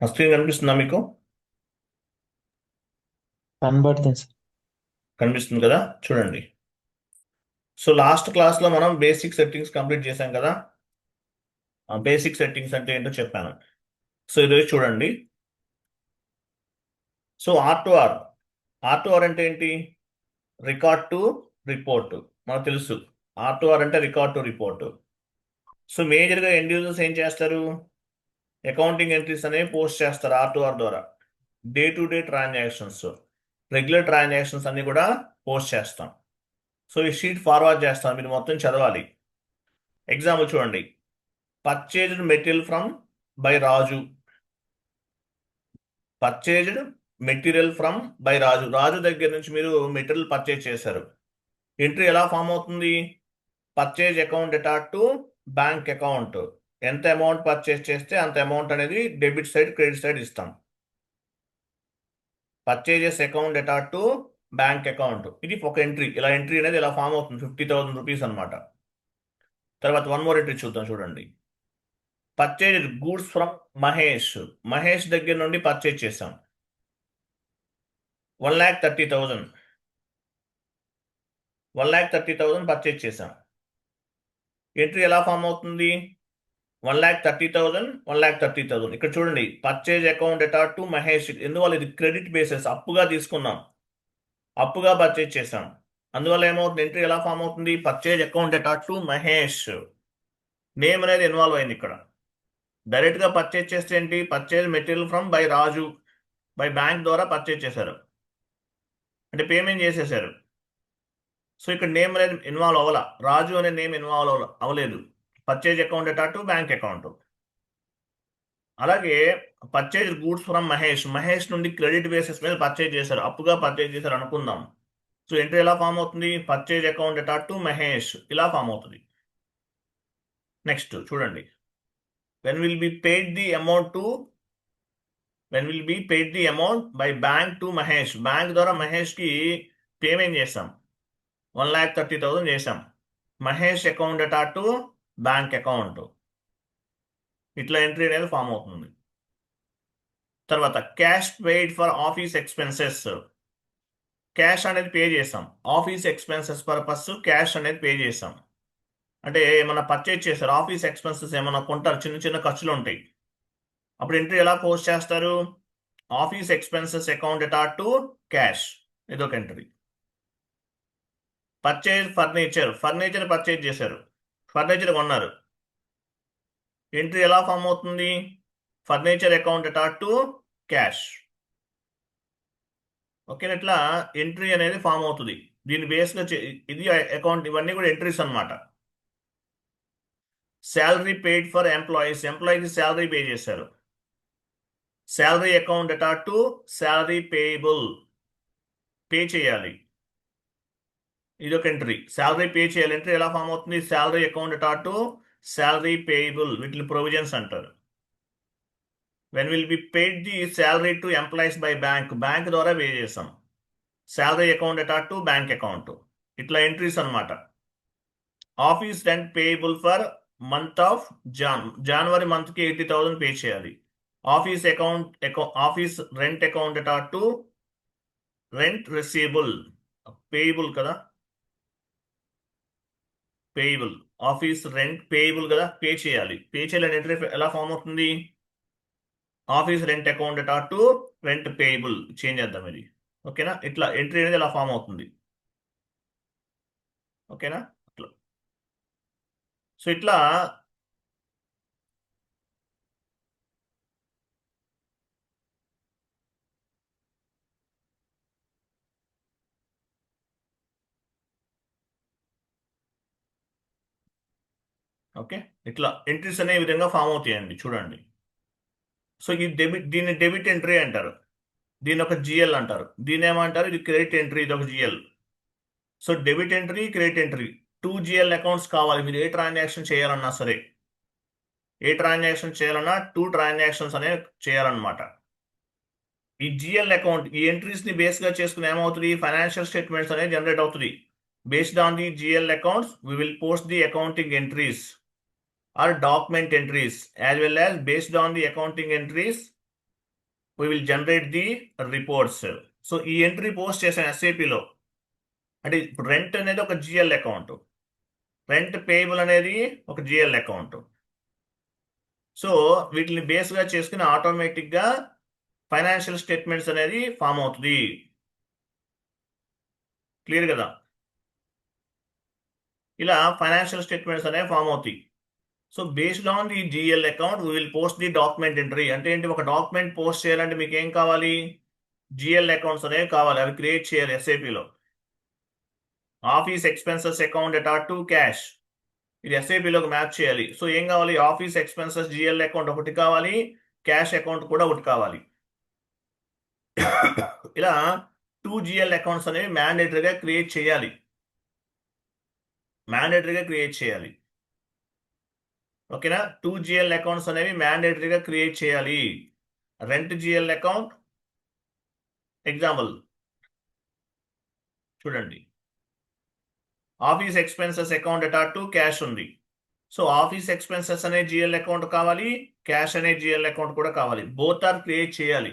ఆ స్క్రీన్ కనిపిస్తుందా మీకు? కనబడుతుంది సార్. కనిపిస్తుంది కదా, చూడండి. సో లాస్ట్ క్లాస్లో మనం బేసిక్ సెట్టింగ్స్ కంప్లీట్ చేశాం కదా. ఆ బేసిక్ సెట్టింగ్స్ అంటే ఏంటో చెప్పాను. సో ఈరోజు చూడండి. సో ఆర్ టు ఆర్ అంటే ఏంటి? Record to report. మనకు తెలుసు ఆర్ అంటే రికార్డ్ టు రిపోర్ట్. సో మేజర్గా ఎండ్ యూజర్స్ ఏం చేస్తారు? అకౌంటింగ్ ఎంట్రీస్ అనేవి పోస్ట్ చేస్తారు ఆర్ ద్వారా. Day to day transactions, regular transactions అన్ని కూడా పోస్ట్ చేస్తాం. సో ఈ షీట్ ఫార్వర్డ్ చేస్తాను, మీరు మొత్తం చదవాలి. ఎగ్జాంపుల్ చూడండి. Purchased material from by Raju. Purchased material from by Raju. Raju దగ్గర నుంచి మీరు మెటీరియల్ పర్చేజ్ చేశారు. ఎంట్రీ ఎలా ఫామ్ అవుతుంది? Purchase account attach to bank account. ఎంత అమౌంట్ పర్చేజ్ చేస్తే అంత అమౌంట్ అనేది డెబిట్ సైడ్ క్రెడిట్ సైడ్ ఇస్తాం. Purchases account attach to bank account, ఇది ఒక ఎంట్రీ. ఇలా ఎంట్రీ అనేది ఇలా ఫామ్ అవుతుంది, 50,000 రూపీస్ అనమాట. తర్వాత వన్ మోర్ ఎంట్రీ చూద్దాం, చూడండి. Purchase goods from Mahesh. Mahesh దగ్గర నుండి పర్చేజ్ చేసాం 1,30,000. 1,30,000 పర్చేజ్ చేసాం. ఎంట్రీ ఎలా ఫామ్ అవుతుంది? 1,30,000, 1,30,000. ఇక్కడ చూడండి, purchase account attach to Mahesh. ఎందువల్ల? ఇది క్రెడిట్ బేసిస్, అప్పుగా తీసుకున్నాం, అప్పుగా పర్చేజ్ చేసాం. అందువల్ల ఏమవుతుంది? ఎంట్రీ ఎలా ఫామ్ అవుతుంది? Purchase account attach to Mahesh. Name అనేది ఇన్వాల్వ్ అయింది ఇక్కడ. డైరెక్ట్గా పర్చేజ్ చేస్తే ఏంటి? Purchase material from by Raju, by bank ద్వారా పర్చేజ్ చేశారు, అంటే పేమెంట్ చేసేసారు. సో ఇక్కడ నేమ్ అనేది ఇన్వాల్వ్ అవ్వాల, రాజు అనే నేమ్ ఇన్వాల్వ్ అవ్వలేదు. Purchase account attach to bank account. అలాగే purchase goods from Mahesh. Mahesh నుండి క్రెడిట్ బేసిస్ మీద పర్చేజ్ చేశారు, అప్పుగా పర్చేజ్ చేశారు అనుకుందాం. సో ఎంట్రీ ఎలా ఫామ్ అవుతుంది? Purchase account attach to Mahesh, ఇలా ఫామ్ అవుతుంది. నెక్స్ట్ చూడండి. when will be paid the amount to when will be paid the amount by bank to Mahesh. Bank ద్వారా మహేష్కి పేమెంట్ చేస్తాం, 1,30,000 చేసాం. Mahesh account attach to bank account. ఇట్లా entry అనేది form అవుతుంది. తర్వాత cash paid for office expenses. Cash అనేది pay చేస్తాం, office expenses purpose cash అనేది పే చేస్తాం. అంటే ఏమన్నా పర్చేజ్ చేస్తారు, ఆఫీస్ ఎక్స్పెన్సెస్ ఏమన్నా కొంటారు, చిన్న చిన్న ఖర్చులు ఉంటాయి. అప్పుడు ఎంట్రీ ఎలా పోస్ట్ చేస్తారు? Office expenses account attach to cash, ఇదొక entry. Purchase furniture. Furniture purchase చేశారు, ఫర్నిచర్ కొన్నారు. ఎంట్రీ ఎలా ఫామ్ అవుతుంది? Furniture account attach to cash. Okay, ఇట్లా ఎంట్రీ అనేది ఫామ్ అవుతుంది. దీని బేస్గా ఇది అకౌంట్, ఇవన్నీ కూడా ఎంట్రీస్ అనమాట. Salary paid for employees. ఎంప్లాయీకి శాలరీ పే చేశారు, salary account attach to salary payable, pay చేయాలి, ఇదొక ఎంట్రీ. శాలరీ పే చేయాలి, ఎంట్రీ ఎలా ఫామ్ అవుతుంది? Salary account attach to salary payable, వీటిని ప్రొవిజన్స్ అంటారు. When will be paid the salary to employees by bank. Bank ద్వారా pay చేస్తాం, salary account attach to bank account. ఇట్లా ఎంట్రీస్ అనమాట. Office rent payable for month of January మంత్కి 80,000 pay చేయాలి. Office rent account attach to rent రిసీబుల్, payable కదా, payable. Office rent payable కదా, pay చేయాలి. Pay చేయాలని ఎంట్రీ ఎలా ఫామ్ అవుతుంది? Office rent account attach to rent payable, change చేద్దాం ఇది. ఓకేనా? ఇట్లా ఎంట్రీ అనేది ఎలా ఫామ్ అవుతుంది. ఓకేనా? ఇట్లా. సో ఇట్లా ఓకే, ఇట్లా ఎంట్రీస్ అనే విధంగా ఫామ్ అవుతాయండి, చూడండి. సో ఈ దీన్ని డెబిట్ ఎంట్రీ అంటారు, దీని ఒక జిఎల్ అంటారు. దీని ఏమంటారు? ఇది క్రెడిట్ ఎంట్రీ, ఇది ఒక GL. So debit entry, credit entry, 2 GL accounts కావాలి మీరు ఏ ట్రాన్సాక్షన్ చేయాలన్నా సరే. ఏ ట్రాన్సాక్షన్ చేయాలన్నా 2 ట్రాన్సాక్షన్స్ అనేవి చేయాలన్నమాట. ఈ జిఎల్ అకౌంట్, ఈ ఎంట్రీస్ ని బేస్ గా చేసుకుని ఏమవుతుంది? ఫైనాన్షియల్ స్టేట్మెంట్స్ అనేది జనరేట్ అవుతుంది. Based on the GL accounts we will post the accounting entries or document entries, as well as based on the accounting entries we will generate the reports. So ఈ entry post చేసాను ఎస్ఏపిలో. అంటే ఇప్పుడు rent అనేది ఒక GL account, rent payable అనేది ఒక GL account. So వీటిని బేస్గా చేసుకుని ఆటోమేటిక్గా ఫైనాన్షియల్ స్టేట్మెంట్స్ అనేది ఫామ్ అవుతుంది. క్లియర్ కదా? ఇలా ఫైనాన్షియల్ స్టేట్మెంట్స్ అనేవి ఫామ్ అవుతాయి. So based on the GL account we will post the document entry. అంటే ఏంటి, ఒక డాక్యుమెంట్ పోస్ట్ చేయాలంటే మీకు ఏం కావాలి, జిఎల్ అకౌంట్స్ అనేవి కావాలి. అవి క్రియేట్ చేయాలి ఎస్ఏపిలో. Office expenses account attach to cash, ఇది ఎస్ఏపిలోకి మ్యాప్ చేయాలి. సో ఏం కావాలి, ఆఫీస్ ఎక్స్పెన్సెస్ జిఎల్ అకౌంట్ ఒకటి కావాలి, క్యాష్ అకౌంట్ కూడా ఒకటి కావాలి. ఇలా 2 జిఎల్ అకౌంట్స్ అనేవి మ్యాండేటరీగా క్రియేట్ చేయాలి. ఓకేనా? 2 జిఎల్ అకౌంట్స్ అనేవి మ్యాండేటరీగా క్రియేట్ చేయాలి. రెంట్ జిఎల్ అకౌంట్ ఎగ్జాంపుల్ చూడండి, office expenses account attach to cash ఉంది. సో ఆఫీస్ ఎక్స్పెన్సెస్ అనే జిఎల్ అకౌంట్ కావాలి, క్యాష్ అనే జిఎల్ అకౌంట్ కూడా కావాలి. బోత్ ఆర్ క్రియేట్ చేయాలి.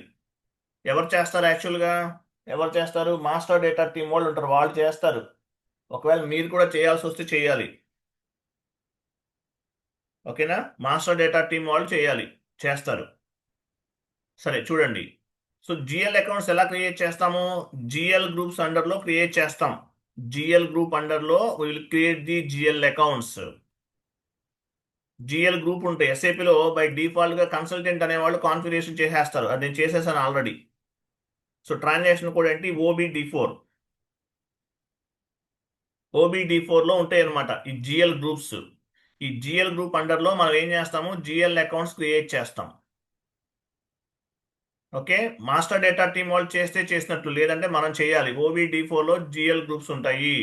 ఎవరు చేస్తారు యాక్చువల్గా? ఎవరు చేస్తారు? మాస్టర్ డేటా టీమ్ వాళ్ళు ఉంటారు, వాళ్ళు చేస్తారు. ఒకవేళ మీరు కూడా చేయాల్సి వస్తే చేయాలి. ఓకేనా? మాస్టర్ డేటా టీమ్ వాళ్ళు చేస్తారు. సరే చూడండి. సో జిఎల్ అకౌంట్స్ ఎలా క్రియేట్ చేస్తాము? జిఎల్ గ్రూప్స్ అండర్లో క్రియేట్ చేస్తాం. జిఎల్ గ్రూప్ అండర్లో will create the GL accounts. GL group ఉంటే ఎస్ఏపిలో బై డిఫాల్ట్గా కన్సల్టెంట్ అనేవాళ్ళు కాన్ఫిగరేషన్ చేసేస్తారు. అది నేను చేసేసాను ఆల్రెడీ. సో ట్రాన్సాక్షన్ కోడ్ ఏంటి? OBD4. OBD4లో ఉంటాయి అనమాట ఈ జిఎల్ గ్రూప్స్. ఈ జిఎల్ గ్రూప్ అండర్లో మనం ఏం చేస్తాము, జిఎల్ అకౌంట్స్ క్రియేట్ చేస్తాం. ఓకే, మాస్టర్ డేటా టీమ్ వాళ్ళు చేసినట్లు, లేదంటే మనం చేయాలి. OBD4లో జిఎల్ గ్రూప్స్ ఉంటాయి.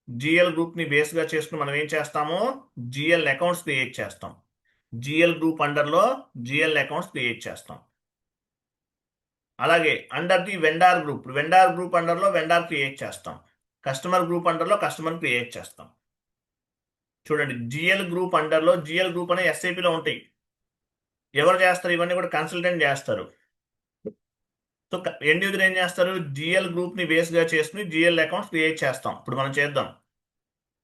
జిఎల్ గ్రూప్ని బేస్గా చేసుకుని మనం ఏం చేస్తాము, జిఎల్ అకౌంట్స్ క్రియేట్ చేస్తాం. జిఎల్ గ్రూప్ అండర్లో జిఎల్ అకౌంట్స్ క్రియేట్ చేస్తాం. అలాగే అండర్ ది వెండార్ గ్రూప్ అండర్లో వెండార్ క్రియేట్ చేస్తాం. కస్టమర్ గ్రూప్ అండర్లో కస్టమర్ క్రియేట్ చేస్తాం. చూడండి, జిఎల్ గ్రూప్ అండర్లో జిఎల్ గ్రూప్ అనే ఎస్ఐపిలో ఉంటాయి. ఎవరు చేస్తారు? ఇవన్నీ కూడా కన్సల్టెంట్ చేస్తారు. సో ఎండ్ యూజర్ ఏం చేస్తారు, జిఎల్ గ్రూప్ని బేస్గా చేసుకుని జిఎల్ అకౌంట్స్ క్రియేట్ చేస్తాం. ఇప్పుడు మనం చేద్దాం.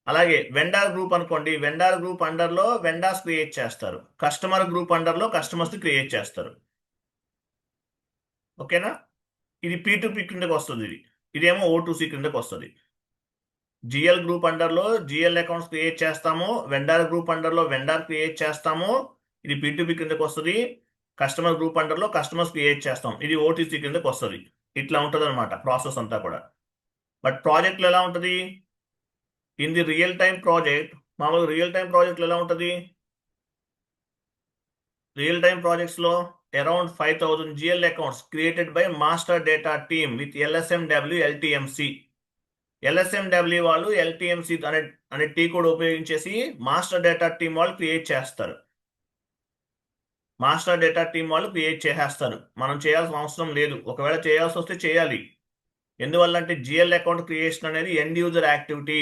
అలాగే వెండార్ గ్రూప్ అనుకోండి, వెండార్ గ్రూప్ అండర్లో వెండార్స్ క్రియేట్ చేస్తారు. కస్టమర్ గ్రూప్ అండర్లో కస్టమర్స్ క్రియేట్ చేస్తారు. ఓకేనా? ఇది P2P కిందకి వస్తుంది. ఇదేమో O2C కిందకి వస్తుంది. జిఎల్ గ్రూప్ అండర్లో జిఎల్ అకౌంట్స్ క్రియేట్ చేస్తాము, వెండార్ గ్రూప్ అండర్లో వెండార్ క్రియేట్ చేస్తాము. ఇది P2P కిందకి వస్తుంది. కస్టమర్ గ్రూప్ అండర్లో కస్టమర్స్ క్రియేట్ చేస్తాం. ఇది OTC కిందకి వస్తుంది. ఇట్లా ఉంటుంది అనమాట ప్రాసెస్ అంతా కూడా. బట్ ప్రాజెక్ట్లో ఎలా ఉంటుంది? In the real time project, మామూలుగా రియల్ టైమ్ ప్రాజెక్ట్లో ఎలా ఉంటుంది? రియల్ టైమ్ ప్రాజెక్ట్స్లో around 5,000 GL accounts created by master data team with LSMW LTMC. LSMW వాళ్ళు LTMC అనే టీ కోడ్ ఉపయోగించేసి మాస్టర్ డేటా టీమ్ వాళ్ళు క్రియేట్ చేస్తారు. మనం చేయాల్సిన అవసరం లేదు. ఒకవేళ చేయాల్సి వస్తే చేయాలి. ఎందువల్ల అంటే జిఎల్ అకౌంట్ క్రియేషన్ అనేది ఎండ్ యూజర్ యాక్టివిటీ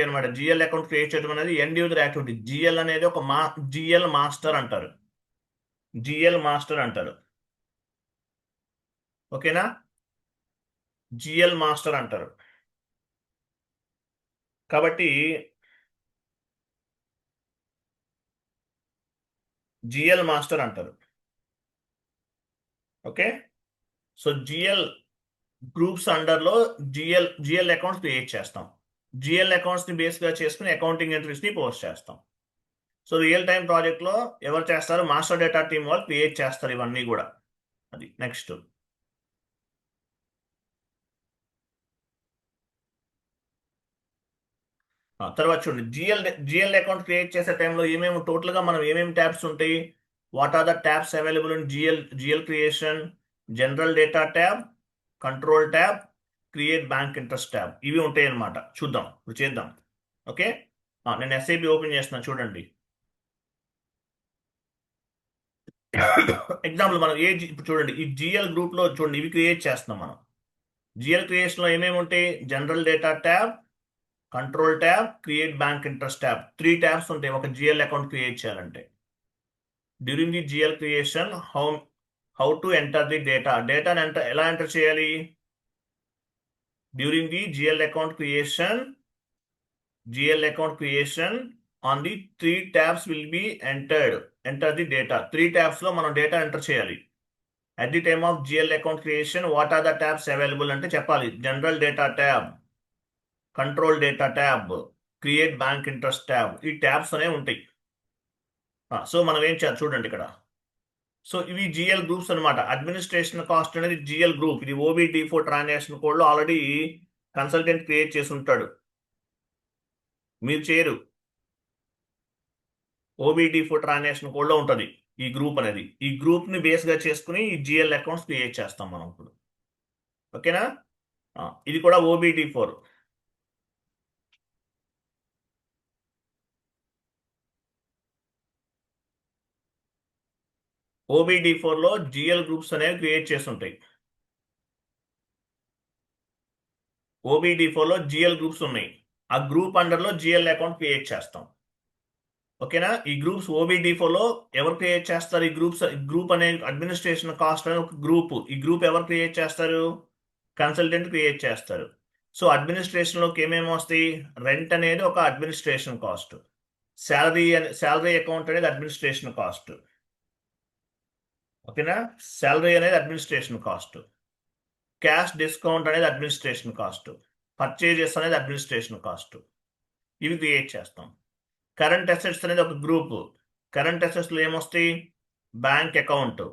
అనమాట. జిఎల్ అకౌంట్ క్రియేట్ చేయడం అనేది ఎండ్ యూజర్ యాక్టివిటీ. జిఎల్ అనేది ఒక జిఎల్ మాస్టర్ అంటారు. ఓకేనా? జిఎల్ మాస్టర్ అంటారు. కాబట్టి జిఎల్ మాస్టర్ అంటారు. ఓకే, సో జిఎల్ గ్రూప్స్ అండర్లో జిఎల్ అకౌంట్స్ క్రియేట్ చేస్తాం. జిఎల్ అకౌంట్స్ని బేస్గా చేసుకుని అకౌంటింగ్ ఎంట్రీస్ని పోస్ట్ చేస్తాం. సో రియల్ టైం ప్రాజెక్ట్లో ఎవరు చేస్తారు? మాస్టర్ డేటా టీమ్ వాళ్ళు క్రియేట్ చేస్తారు ఇవన్నీ కూడా. అది నెక్స్ట్. తర్వాత చూడండి, జిఎల్ అకౌంట్ క్రియేట్ చేసే టైంలో టోటల్గా మనం ఏమేమి ట్యాబ్స్ ఉంటాయి? What are the tabs available in GL creation? General data tab, control tab, create bank interest tab, ఇవి ఉంటాయి అన్నమాట. చూద్దాం, ఇప్పుడు చేద్దాం. ఓకే, నేను ఎస్ఐపి ఓపెన్ చేస్తున్నాను. చూడండి, ఎగ్జాంపుల్ మనం ఇప్పుడు చూడండి, ఈ జిఎల్ గ్రూప్లో చూడండి, ఇవి క్రియేట్ చేస్తున్నాం మనం. జిఎల్ క్రియేషన్లో ఏమేమి ఉంటాయి? General data tab, control tab, create bank interest tab, 3 tabs ఉంటాయి ఒక జిఎల్ అకౌంట్ క్రియేట్ చేయాలంటే. During the GL creation how to enter the డేటాని ఎలా ఎంటర్ చేయాలి? During the GL account creation on the three tabs will be enter the data. Three tabs లో మనం data enter చేయాలి. At the time of GL account creation, what are the tabs available అంటే చెప్పాలి. General data tab, control data tab, create bank interest tab, ఈ tabs అనేవి ఉంటాయి. So మనం ఏం చేయాలి చూడండి ఇక్కడ. సో ఇవి జిఎల్ గ్రూప్స్ అనమాట. అడ్మినిస్ట్రేషన్ కాస్ట్ అనేది జిఎల్ గ్రూప్. ఇది OBD4 ట్రాన్సాక్షన్ కోడ్ లో ఆల్రెడీ కన్సల్టెంట్ క్రియేట్ చేసి ఉంటాడు, మీరు చేయరు. OBD4 ట్రాన్సాక్షన్ కోడ్ లో ఉంటుంది ఈ గ్రూప్ అనేది. ఈ గ్రూప్ ని బేస్ గా చేసుకుని ఈ జిఎల్ అకౌంట్స్ క్రియేట్ చేస్తాం మనం ఇప్పుడు. ఓకేనా? ఇది కూడా OBD4. OBD4 లో జిఎల్ గ్రూప్స్ అనేవి క్రియేట్ చేసి ఉంటాయి. OBD4 లో జిఎల్ గ్రూప్స్ ఉన్నాయి. ఆ గ్రూప్ అండర్ లో జిఎల్ అకౌంట్ క్రియేట్ చేస్తాం. ఓకేనా? ఈ గ్రూప్స్ OBD4 లో ఎవరు క్రియేట్ చేస్తారు? ఈ గ్రూప్ అనే అడ్మినిస్ట్రేషన్ కాస్ట్ అనే ఒక గ్రూప్. ఈ గ్రూప్ ఎవరు క్రియేట్ చేస్తారు? కన్సల్టెంట్ క్రియేట్ చేస్తారు. సో అడ్మినిస్ట్రేషన్ లోకి ఏమేమి వస్తాయి? రెంట్ అనేది ఒక అడ్మినిస్ట్రేషన్ కాస్ట్, శాలరీ అకౌంట్ అనేది అడ్మినిస్ట్రేషన్ కాస్ట్. ఓకేనా? శాలరీ అనేది అడ్మినిస్ట్రేషన్ కాస్ట్, క్యాష్ డిస్కౌంట్ అనేది అడ్మినిస్ట్రేషన్ కాస్ట్, పర్చేజెస్ అనేది అడ్మినిస్ట్రేషన్ కాస్ట్. ఇవి క్రియేట్ చేస్తాం. కరెంట్ అసెట్స్ అనేది ఒక గ్రూప్. కరెంట్ అసెట్స్లో ఏమొస్తాయి? బ్యాంక్ అకౌంట్,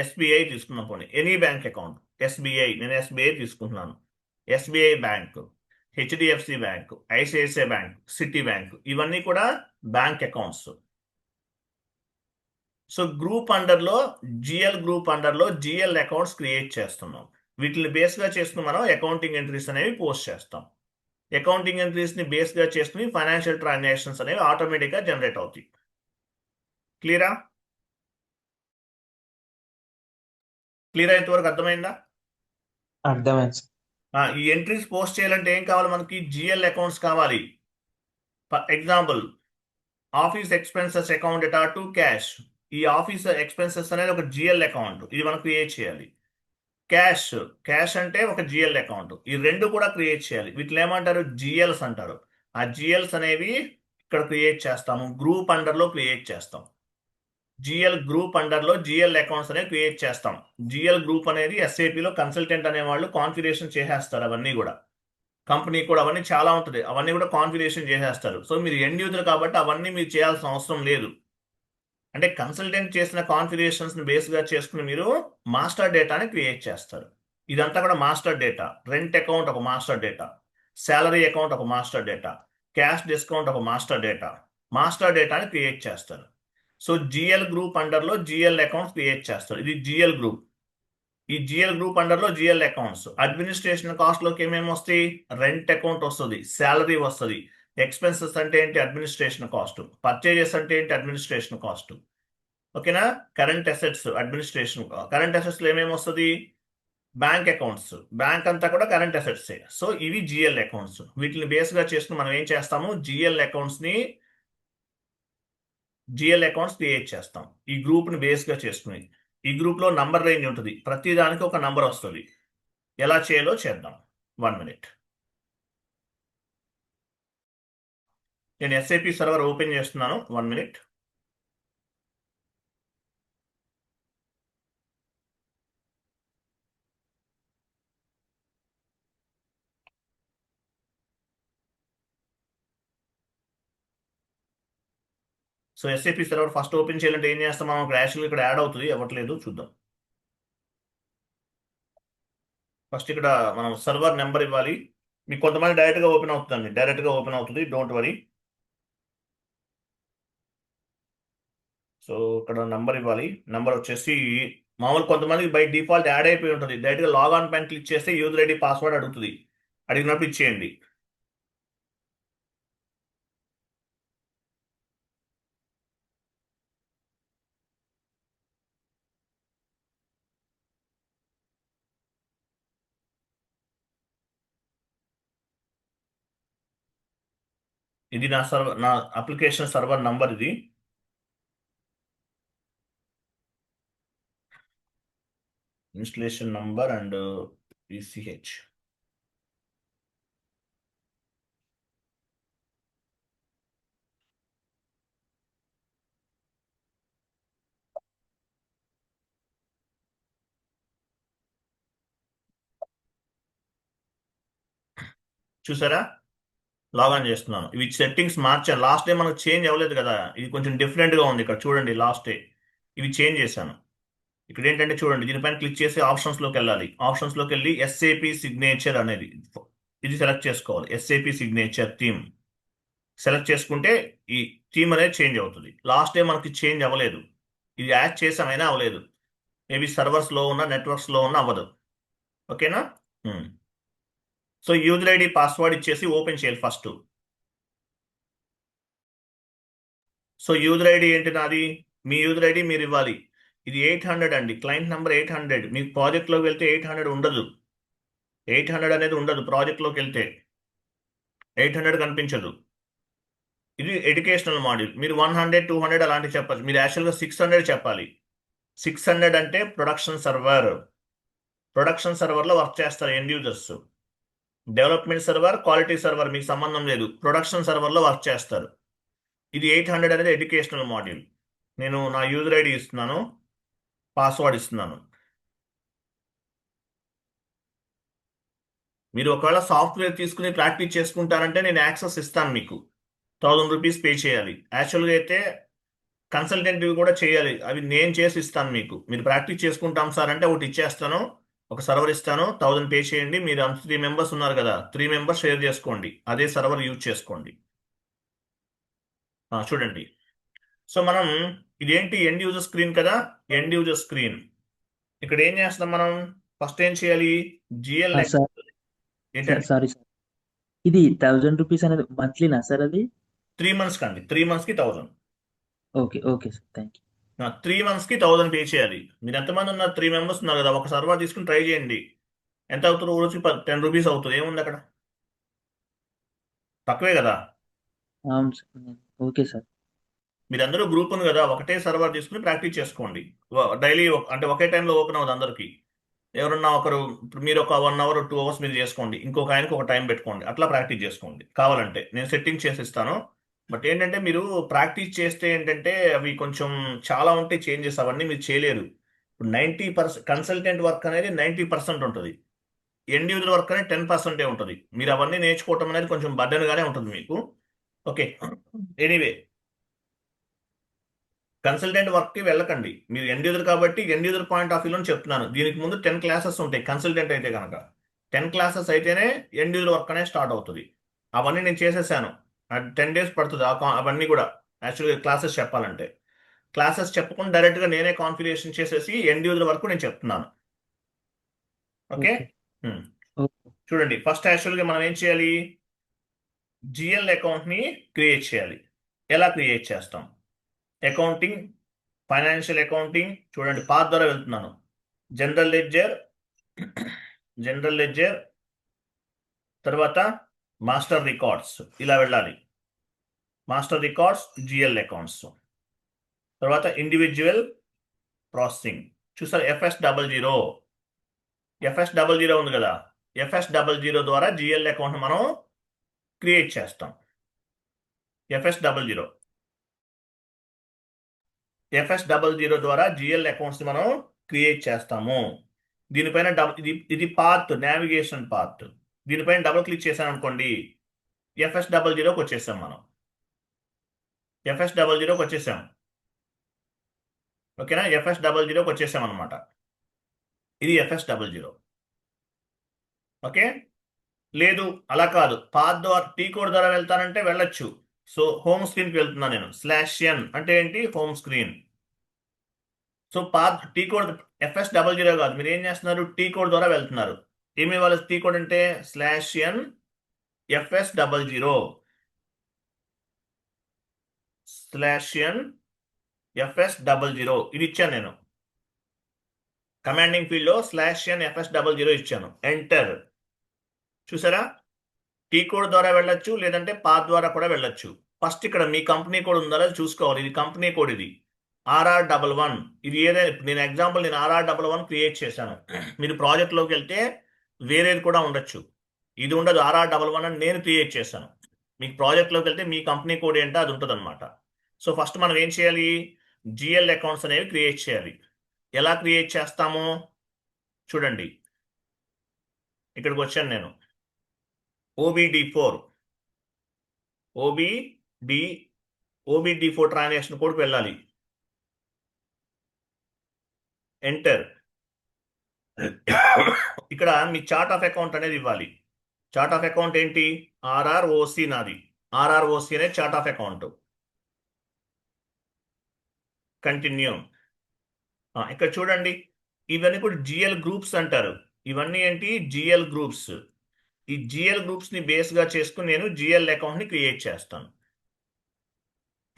SBI తీసుకున్నాం పోనీ, ఎనీ బ్యాంక్ అకౌంట్, SBI, నేను SBI తీసుకుంటున్నాను. SBI bank, HDFC bank, ICICI bank, Citibank, ఇవన్నీ కూడా బ్యాంక్ అకౌంట్స్. సో గ్రూప్ అండర్లో జిఎల్ అకౌంట్స్ క్రియేట్ చేస్తున్నాం. వీటిని బేస్గా చేసుకుని మనం అకౌంటింగ్ ఎంట్రీస్ అనేవి పోస్ట్ చేస్తాం. అకౌంటింగ్ ఎంట్రీస్ని బేస్గా చేసుకుని ఫైనాన్షియల్ ట్రాన్సాక్షన్స్ అనేవి ఆటోమేటిక్గా జనరేట్ అవుతాయి. క్లియరా? క్లియర్ అయ్యేంత వరకు అర్థమైందా? అర్థమైంది. ఈ ఎంట్రీస్ పోస్ట్ చేయాలంటే ఏం కావాలి మనకి? జిఎల్ అకౌంట్స్ కావాలి. For example, office expenses account to cash. ఈ ఆఫీస్ ఎక్స్పెన్సెస్ అనేది ఒక జిఎల్ అకౌంట్, ఇది మనం క్రియేట్ చేయాలి. క్యాష్ అంటే ఒక జిఎల్ అకౌంట్, ఈ రెండు కూడా క్రియేట్ చేయాలి. వీటిని ఏమంటారు? జిఎల్స్ అంటారు. ఆ జిఎల్స్ అనేవి ఇక్కడ క్రియేట్ చేస్తాము, గ్రూప్ అండర్లో క్రియేట్ చేస్తాం. జిఎల్ గ్రూప్ అండర్లో జిఎల్ అకౌంట్స్ అనేవి క్రియేట్ చేస్తాం. జిఎల్ గ్రూప్ అనేది SAPలో కన్సల్టెంట్ అనేవాళ్ళు కాన్ఫిగరేషన్ చేసేస్తారు. అవన్నీ కూడా కంపెనీ కూడా అవన్నీ చాలా ఉంటుంది, అవన్నీ కూడా కాన్ఫిగరేషన్ చేసేస్తారు. సో మీరు ఎండ్ యూజర్ కాబట్టి అవన్నీ మీరు చేయాల్సిన అవసరం లేదు. అంటే కన్సల్టెంట్ చేసిన కాన్ఫిగరేషన్స్ని బేస్గా చేసుకుని మీరు మాస్టర్ డేటాని క్రియేట్ చేస్తారు. ఇదంతా కూడా మాస్టర్ డేటా. రెంట్ అకౌంట్ ఒక మాస్టర్ డేటా, శాలరీ అకౌంట్ ఒక మాస్టర్ డేటా, క్యాష్ డిస్కౌంట్ ఒక మాస్టర్ డేటా. మాస్టర్ డేటాని క్రియేట్ చేస్తారు. సో జిఎల్ గ్రూప్ అండర్లో జిఎల్ అకౌంట్స్ క్రియేట్ చేస్తారు. ఇది జిఎల్ గ్రూప్. ఈ జిఎల్ గ్రూప్ అండర్లో జిఎల్ అకౌంట్స్. అడ్మినిస్ట్రేషన్ కాస్ట్లోకి ఏమేమి వస్తాయి? రెంట్ అకౌంట్ వస్తుంది, శాలరీ వస్తుంది, ఎక్స్పెన్సెస్ అంటే ఏంటి? అడ్మినిస్ట్రేషన్ కాస్ట్, పర్చేజెస్ అంటే ఏంటి? Administration cost. ఓకేనా? కరెంట్ అసెట్స్, అడ్మినిస్ట్రేషన్. కరెంట్ అసెట్స్లో ఏమేమి వస్తుంది? Bank accounts. బ్యాంక్ అంతా కూడా కరెంట్ అసెట్సే. సో ఇవి జిఎల్ అకౌంట్స్. వీటిని బేస్గా చేసుకుని మనం ఏం చేస్తాము? జిఎల్ అకౌంట్స్ క్రియేట్ చేస్తాం ఈ గ్రూప్ని బేస్గా చేసుకుని. ఈ గ్రూప్లో నంబర్ రేంజ్ ఉంటుంది, ప్రతి దానికి ఒక నంబర్ వస్తుంది. ఎలా చేయాలో చేద్దాం. 1 minute. నేను SAP సర్వర్ ఓపెన్ చేస్తున్నాను. 1 minute. So SAP server first open చేయాలంటే ఏం చేస్తాం మనం? యాక్చువల్గా ఇక్కడ యాడ్ అవుతుంది, అవ్వట్లేదు, చూద్దాం. ఫస్ట్ ఇక్కడ మనం సర్వర్ నెంబర్ ఇవ్వాలి. మీకు కొంతమంది డైరెక్ట్గా ఓపెన్ అవుతుందండి, డైరెక్ట్గా ఓపెన్ అవుతుంది, డోంట్ వరీ. సో ఇక్కడ నెంబర్ ఇవ్వాలి. నెంబర్ వచ్చేసి మామూలు కొంతమంది బై డిఫాల్ట్ యాడ్ అయిపోయి ఉంటుంది. డైరెక్ట్గా లాగాన్ పైన క్లిక్ చేస్తే యూజర్ ఐడి పాస్వర్డ్ అడుగుతుంది, అడిగినప్పుడు ఇచ్చేయండి. ఇది నా అప్లికేషన్ సర్వర్ నంబర్ ఇది. Installation number and ECH. చూసారా, లాగాన్ చేస్తున్నాను. ఇవి సెట్టింగ్స్ మార్చాను. లాస్ట్ డే మనకు చేంజ్ అవ్వలేదు కదా, ఇది కొంచెం డిఫరెంట్గా ఉంది. ఇక్కడ చూడండి, లాస్ట్ డే ఇవి చేంజ్ చేశాను. ఇక్కడ ఏంటంటే చూడండి, దీనిపైన క్లిక్ చేసి ఆప్షన్స్లోకి వెళ్ళాలి. ఆప్షన్స్లోకి వెళ్ళి SAP సిగ్నేచర్ అనేది ఇది సెలెక్ట్ చేసుకోవాలి. SAP సిగ్నేచర్ థీమ్ సెలెక్ట్ చేసుకుంటే ఈ థీమ్ అనేది చేంజ్ అవుతుంది. లాస్ట్ డే మనకి చేంజ్ అవ్వలేదు, ఇది యాడ్ చేసామైనా అవ్వలేదు. మేబీ సర్వర్స్లో ఉన్న నెట్వర్క్స్లో ఉన్న అవ్వదు. ఓకేనా? సో యూజర్ ఐడి పాస్వర్డ్ ఇచ్చేసి ఓపెన్ చేయాలి ఫస్ట్. సో యూజర్ ఐడి ఏంటి నాది? మీ యూజర్ ఐడి మీరు ఇవ్వాలి. ఇది 800 అండి, క్లయింట్ నెంబర్ 800. మీకు ప్రాజెక్ట్లోకి వెళ్తే 800 ఉండదు. 800 అనేది ఉండదు ప్రాజెక్ట్లోకి వెళ్తే, 800 కనిపించదు. ఇది ఎడ్యుకేషనల్ మాడ్యూల్. మీరు 100, 200 అలాంటివి చెప్పచ్చు. మీరు యాక్చువల్గా 600 చెప్పాలి. 600 అంటే ప్రొడక్షన్ సర్వర్. ప్రొడక్షన్ సర్వర్లో వర్క్ చేస్తారు end users. Development server, quality server మీకు సంబంధం లేదు. ప్రొడక్షన్ సర్వర్లో వర్క్ చేస్తారు. ఇది 800 అనేది ఎడ్యుకేషనల్ మాడ్యూల్. నేను నా యూజర్ ఐడి ఇస్తున్నాను, పాస్వర్డ్ ఇస్తున్నాను. మీరు ఒకవేళ సాఫ్ట్వేర్ తీసుకుని ప్రాక్టీస్ చేసుకుంటారంటే నేను యాక్సెస్ ఇస్తాను మీకు. 1000 రూపీస్ పే చేయాలి. యాక్చువల్గా అయితే కన్సల్టెంట్వి కూడా చేయాలి, అవి నేను చేసి ఇస్తాను మీకు. మీరు ప్రాక్టీస్ చేసుకుంటాం సార్ అంటే ఒకటి ఇచ్చేస్తాను, ఒక సర్వర్ ఇస్తాను, 1000 పే చేయండి. మీరు 3 మెంబర్స్ ఉన్నారు కదా, 3 మెంబర్స్ షేర్ చేసుకోండి, అదే సర్వర్ యూజ్ చేసుకోండి. చూడండి, సో మనం ఇదేంటి ఎండ్ యూజర్ స్క్రీన్ కదా, ఎండ్ యూజర్ స్క్రీన్. ఇక్కడ ఏం చేస్తాం మనం? ఫస్ట్ ఏం చేయాలి? జిఎల్ సార్ ఏంటండి? సారీ సార్, ఇది 1000 రూపీస్ అనేది మంత్లీనా సార్? అది 3 మంత్స్కి అండి, 3 మంత్స్కి 1000. Okay okay sir, thank you. 3 మంత్స్కి 1000 పే చేయాలి. మీరు ఎంతమంది ఉన్నారు? 3 మెంబర్స్ ఉన్నారు కదా, ఒక సర్వర్ తీసుకుని ట్రై చేయండి. ఎంత అవుతుంది? రోజుకి 10 రూపీస్ అవుతుంది. ఏముంది అక్కడ? తక్కువే కదా. అవును సార్, ఓకే సార్. మీరందరూ గ్రూప్ ఉంది కదా, ఒకటే సర్వర్ తీసుకుని ప్రాక్టీస్ చేసుకోండి. డైలీ అంటే ఒకే టైంలో ఓపెన్ అవుతుంది అందరికి. ఎవరన్నా ఒకరు, ఇప్పుడు మీరు ఒక 1 అవర్ 2 అవర్స్ మీరు చేసుకోండి, ఇంకొక ఆయనకి ఒక టైం పెట్టుకోండి, అట్లా ప్రాక్టీస్ చేసుకోండి. కావాలంటే నేను సెట్టింగ్ చేసి ఇస్తాను. బట్ ఏంటంటే మీరు ప్రాక్టీస్ చేస్తే ఏంటంటే అవి కొంచెం చాలా ఉంటాయి చేంజెస్, అవన్నీ మీరు చేయలేరు. ఇప్పుడు 90% కన్సల్టెంట్ వర్క్ అనేది 90% ఉంటుంది, ఎండ్ యూజర్ వర్క్ అనేది 10% ఉంటుంది. మీరు అవన్నీ నేర్చుకోవటం అనేది కొంచెం బర్డెన్గానే ఉంటుంది మీకు. ఓకే, ఎనీవే కన్సల్టెంట్ వర్క్కి వెళ్ళకండి. మీరు ఎండ్ యూజర్ కాబట్టి ఎండ్ యూజర్ పాయింట్ ఆఫ్ వ్యూలో చెప్తున్నాను. దీనికి ముందు 10 క్లాసెస్ ఉంటాయి కన్సల్టెంట్ అయితే కనుక. 10 క్లాసెస్ అయితేనే ఎండ్ యూజర్ వర్క్ అనేది స్టార్ట్ అవుతుంది. అవన్నీ నేను చేసేసాను. 10 days పడుతుంది అవన్నీ కూడా యాక్చువల్గా క్లాసెస్ చెప్పాలంటే. క్లాసెస్ చెప్పకుండా డైరెక్ట్గా నేనే కాన్ఫిగరేషన్ చేసేసి ఎండ్ యూజర్ వరకు నేను చెప్తున్నాను. Okay, okay. చూడండి, ఫస్ట్ యాక్చువల్గా మనం ఏం చేయాలి? జిఎల్ అకౌంట్ని క్రియేట్ చేయాలి. ఎలా క్రియేట్ చేస్తాం? Accounting, financial accounting. చూడండి, పాత్ ద్వారా వెళ్తున్నాను. జనరల్ లెడ్జర్, జనరల్ లెడ్జర్, తర్వాత మాస్టర్ రికార్డ్స్, ఇలా వెళ్ళాలి. మాస్టర్ రికార్డ్స్, జిఎల్ అకౌంట్స్, తర్వాత ఇండివిజువల్ ప్రాసెసింగ్. చూసారు FS00, FS00 ఉంది కదా, FS00 ద్వారా జిఎల్ అకౌంట్ మనం క్రియేట్ చేస్తాం. FS00 ద్వారా జిఎల్ అకౌంట్స్ మనం క్రియేట్ చేస్తాము. దీనిపైన ఇది పాత్, నావిగేషన్ పాత్. దీనిపైన డబుల్ క్లిక్ చేశాను అనుకోండి, FS00కి వచ్చేసాం మనం. FS00కి వచ్చేసాం. ఓకేనా? FS00కి వచ్చేసాం అనమాట. ఇది FS00. ఓకే, లేదు అలా కాదు, పాత్ ద్వారా టీ కోడ్ ద్వారా వెళ్తానంటే వెళ్ళొచ్చు. సో హోమ్ స్క్రీన్కి వెళ్తున్నాను నేను. /n అంటే ఏంటి? Home screen. So path T code FS00 కాదు, మీరు ఏం చేస్తున్నారు? టీ కోడ్ ద్వారా వెళ్తున్నారు. ఏమి ఇవ్వాలి టీ కోడ్ అంటే? /n FS00 /n FS00 ఇది ఇచ్చాను నేను. కమాండింగ్ ఫీల్డ్లో /n FS00 ఇచ్చాను, ఎంటర్. చూసారా? టీ కోడ్ ద్వారా వెళ్ళొచ్చు, లేదంటే పాత్ ద్వారా కూడా వెళ్ళొచ్చు. ఫస్ట్ ఇక్కడ మీ కంపెనీ కోడ్ ఉందా చూసుకోవాలి. ఇది కంపెనీ కోడ్, ఇది RR11 ఇది ఏదైనా నేను ఎగ్జాంపుల్ నేను RR11 క్రియేట్ చేశాను. మీరు ప్రాజెక్ట్లోకి వెళ్తే వేరేది కూడా ఉండొచ్చు. ఇది ఉండదు, RR11 అని నేను క్రియేట్ చేశాను. మీకు ప్రాజెక్ట్లోకి వెళ్తే మీ కంపెనీ కోడ్ ఏంటో అది ఉంటుంది అనమాట. సో ఫస్ట్ మనం ఏం చేయాలి, జిఎల్ అకౌంట్స్ అనేవి క్రియేట్ చేయాలి. ఎలా క్రియేట్ చేస్తామో చూడండి. ఇక్కడికి వచ్చాను నేను. OBD4 OBD4 ట్రాన్సాక్షన్ కోడ్కి వెళ్ళాలి. ఎంటర్. ఇక్కడ మీ చార్ట్ ఆఫ్ అకౌంట్ అనేది ఇవ్వాలి. చార్ట్ ఆఫ్ అకౌంట్ ఏంటి, RROC నాది. RROC అనే చార్ట్ ఆఫ్ అకౌంట్. కంటిన్యూ. ఇక్కడ చూడండి, ఇవన్నీ కూడా జిఎల్ గ్రూప్స్ అంటారు. ఇవన్నీ ఏంటి, జిఎల్ గ్రూప్స్. ఈ జిఎల్ గ్రూప్స్ ని బేస్ గా చేసుకుని నేను జిఎల్ అకౌంట్ ని క్రియేట్ చేస్తాను.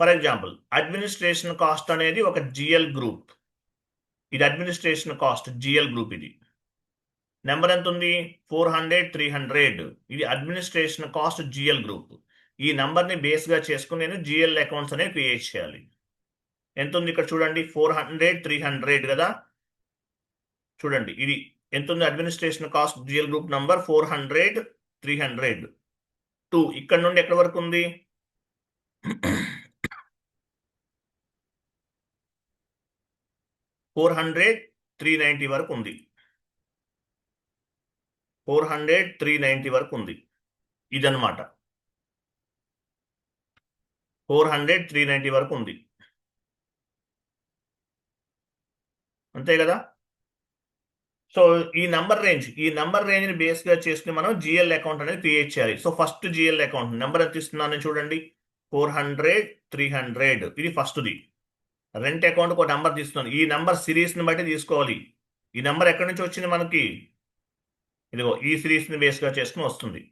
ఫర్ ఎగ్జాంపుల్ అడ్మినిస్ట్రేషన్ కాస్ట్ అనేది ఒక జిఎల్ గ్రూప్. ఇది అడ్మినిస్ట్రేషన్ కాస్ట్ జిఎల్ గ్రూప్. ఇది నెంబర్ ఎంత ఉంది, 400 300. ఇది అడ్మినిస్ట్రేషన్ కాస్ట్ జిఎల్ గ్రూప్. ఈ నంబర్ ని బేస్ గా చేసుకుని నేను జిఎల్ అకౌంట్స్ అనేవి క్రియేట్ చేయాలి. ఎంత ఉంది ఇక్కడ చూడండి, 400 300 కదా. చూడండి ఇది ఎంత ఉంది, administration cost GL group number 400 300. 2 ఇక్కడ నుండి ఎక్కడి వరకు ఉంది, 400 390 వరకు ఉంది. 400 390 వరకు ఉంది. ఇదన్నమాట, 400 390 వరకు ఉంది. అంతే కదా. సో ఈ నంబర్ రేంజ్ ని బేస్ గా చేసుకుని మనం జిఎల్ అకౌంట్ అనేది క్రియేట్ చేయాలి. So first GL account number ఎంత ఇస్తున్నాను చూడండి, 400 300. ఇది ఫస్ట్ది. రెంట్ అకౌంట్ ఒక నెంబర్ తీస్తున్నాను. ఈ నెంబర్ సిరీస్ ని బట్టి తీసుకోవాలి. ఈ నెంబర్ ఎక్కడి నుంచి వచ్చింది మనకి, ఇదిగో ఈ సిరీస్ ని బేస్ గా చేసుకుని వస్తుంది.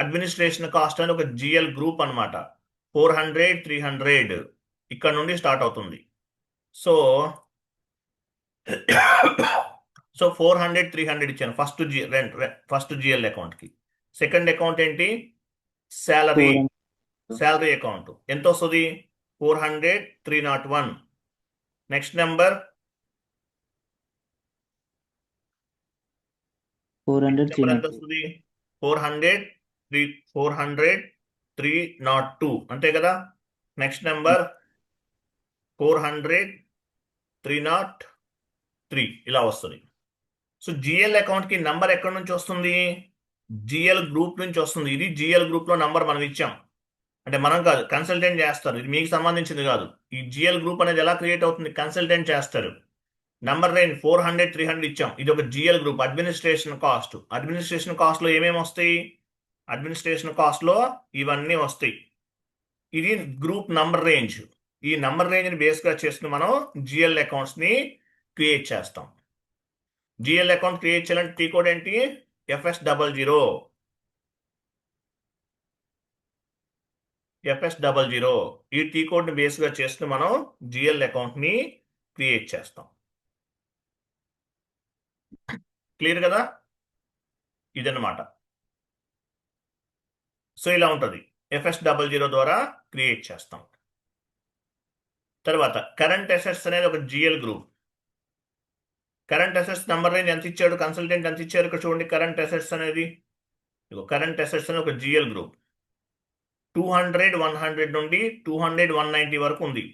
అడ్మినిస్ట్రేషన్ కాస్ట్ అని ఒక జిఎల్ గ్రూప్ అనమాట. 400 300 ఇక్కడ నుండి స్టార్ట్ అవుతుంది. సో 400 300 ఇచ్చాను ఫస్ట్ జిఎల్ అకౌంట్ కి. సెకండ్ అకౌంట్ ఏంటి, శాలరీ అకౌంట్. ఎంత వస్తుంది, 400 301. నెక్స్ట్ నెంబర్ 400 ఎంత వస్తుంది, 400 302. అంతే కదా. Next number 400 303. ఇలా వస్తుంది. సో జిఎల్ అకౌంట్ కి నంబర్ ఎక్కడి నుంచి వస్తుంది, జిఎల్ గ్రూప్ నుంచి వస్తుంది. ఇది జిఎల్ గ్రూప్ లో నంబర్ మనం ఇచ్చాం, అంటే మనం కాదు, కన్సల్టెంట్ చేస్తారు. ఇది మీకు సంబంధించింది కాదు. ఈ జిఎల్ గ్రూప్ అనేది ఎలా క్రియేట్ అవుతుంది, కన్సల్టెంట్ చేస్తారు. నంబర్ రేంజ్ 400 300 ఇచ్చాం. ఇది ఒక జిఎల్ గ్రూప్. అడ్మినిస్ట్రేషన్ కాస్ట్ లో ఏమేమి వస్తాయి, అడ్మినిస్ట్రేషన్ కాస్ట్ లో ఇవన్నీ వస్తాయి. ఇది గ్రూప్ నంబర్ రేంజ్. ఈ నంబర్ రేంజ్ ని బేస్ గా చేసుకుని మనం జిఎల్ అకౌంట్స్ ని క్రియేట్ చేస్తాం. జిఎల్ అకౌంట్ క్రియేట్ చేయాలంటే టీ కోడ్ ఏంటి, FS00. ఈ టీ కోడ్ ని బేస్ గా చేసుకుని మనం జిఎల్ అకౌంట్ ని క్రియేట్ చేస్తాం. క్లియర్ కదా. ఇదన్నమాట. సో ఇలా ఉంటుంది. FS00 ద్వారా క్రియేట్ చేస్తాం. తర్వాత కరెంట్ అసెట్స్ అనేది ఒక GL group. Current assets number range ఎంత ఇచ్చాడు, కన్సల్టెంట్ ఎంత ఇచ్చారు ఇక్కడ చూడండి. కరెంట్ అసెట్స్ అనేది కరెంట్ అసెట్స్ అనేది ఒక జిఎల్ గ్రూప్. 200 100 నుండి 200 190 వరకు ఉంది.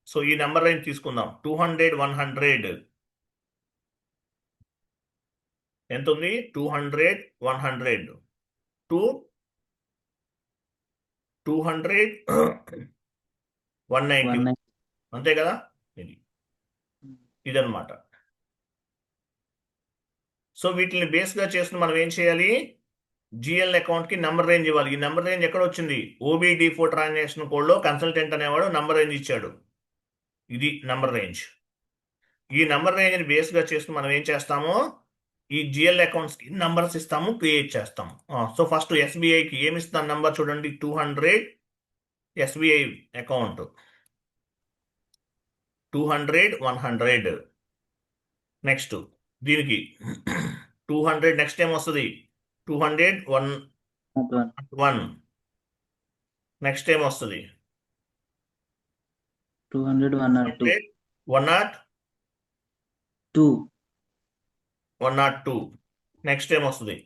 సో ఈ నెంబర్ రేంజ్ తీసుకుందాం. 200 100 ఎంత ఉంది, 200 100 200 190. అంతే కదా. ఇదన్నమాట. సో వీటిని బేస్ గా చేసుకుని మనం ఏం చేయాలి, జిఎల్ అకౌంట్ కి నంబర్ రేంజ్ ఇవ్వాలి. ఈ నంబర్ రేంజ్ ఎక్కడ వచ్చింది, OBD4 ట్రాన్సాక్షన్ కోడ్ లో కన్సల్టెంట్ అనేవాడు నంబర్ రేంజ్ ఇచ్చాడు. ఇది నంబర్ రేంజ్. ఈ నంబర్ రేంజ్ ని బేస్ గా చేసుకుని మనం ఏం చేస్తామో ఈ జిఎల్ అకౌంట్స్ కి నంబర్స్ ఇస్తాము, క్రియేట్ చేస్తాము. సో ఫస్ట్ ఎస్బీఐకి ఏమి ఇస్తాను నంబర్ చూడండి, 200 ఎస్బీఐ అకౌంట్ 200 100. నెక్స్ట్ దీనికి 200. నెక్స్ట్ ఏం వస్తుంది, 200 1. నెక్స్ట్ ఏం వస్తుంది, 200 102 200 2 102 నెక్స్ట్ ఏమొస్తుంది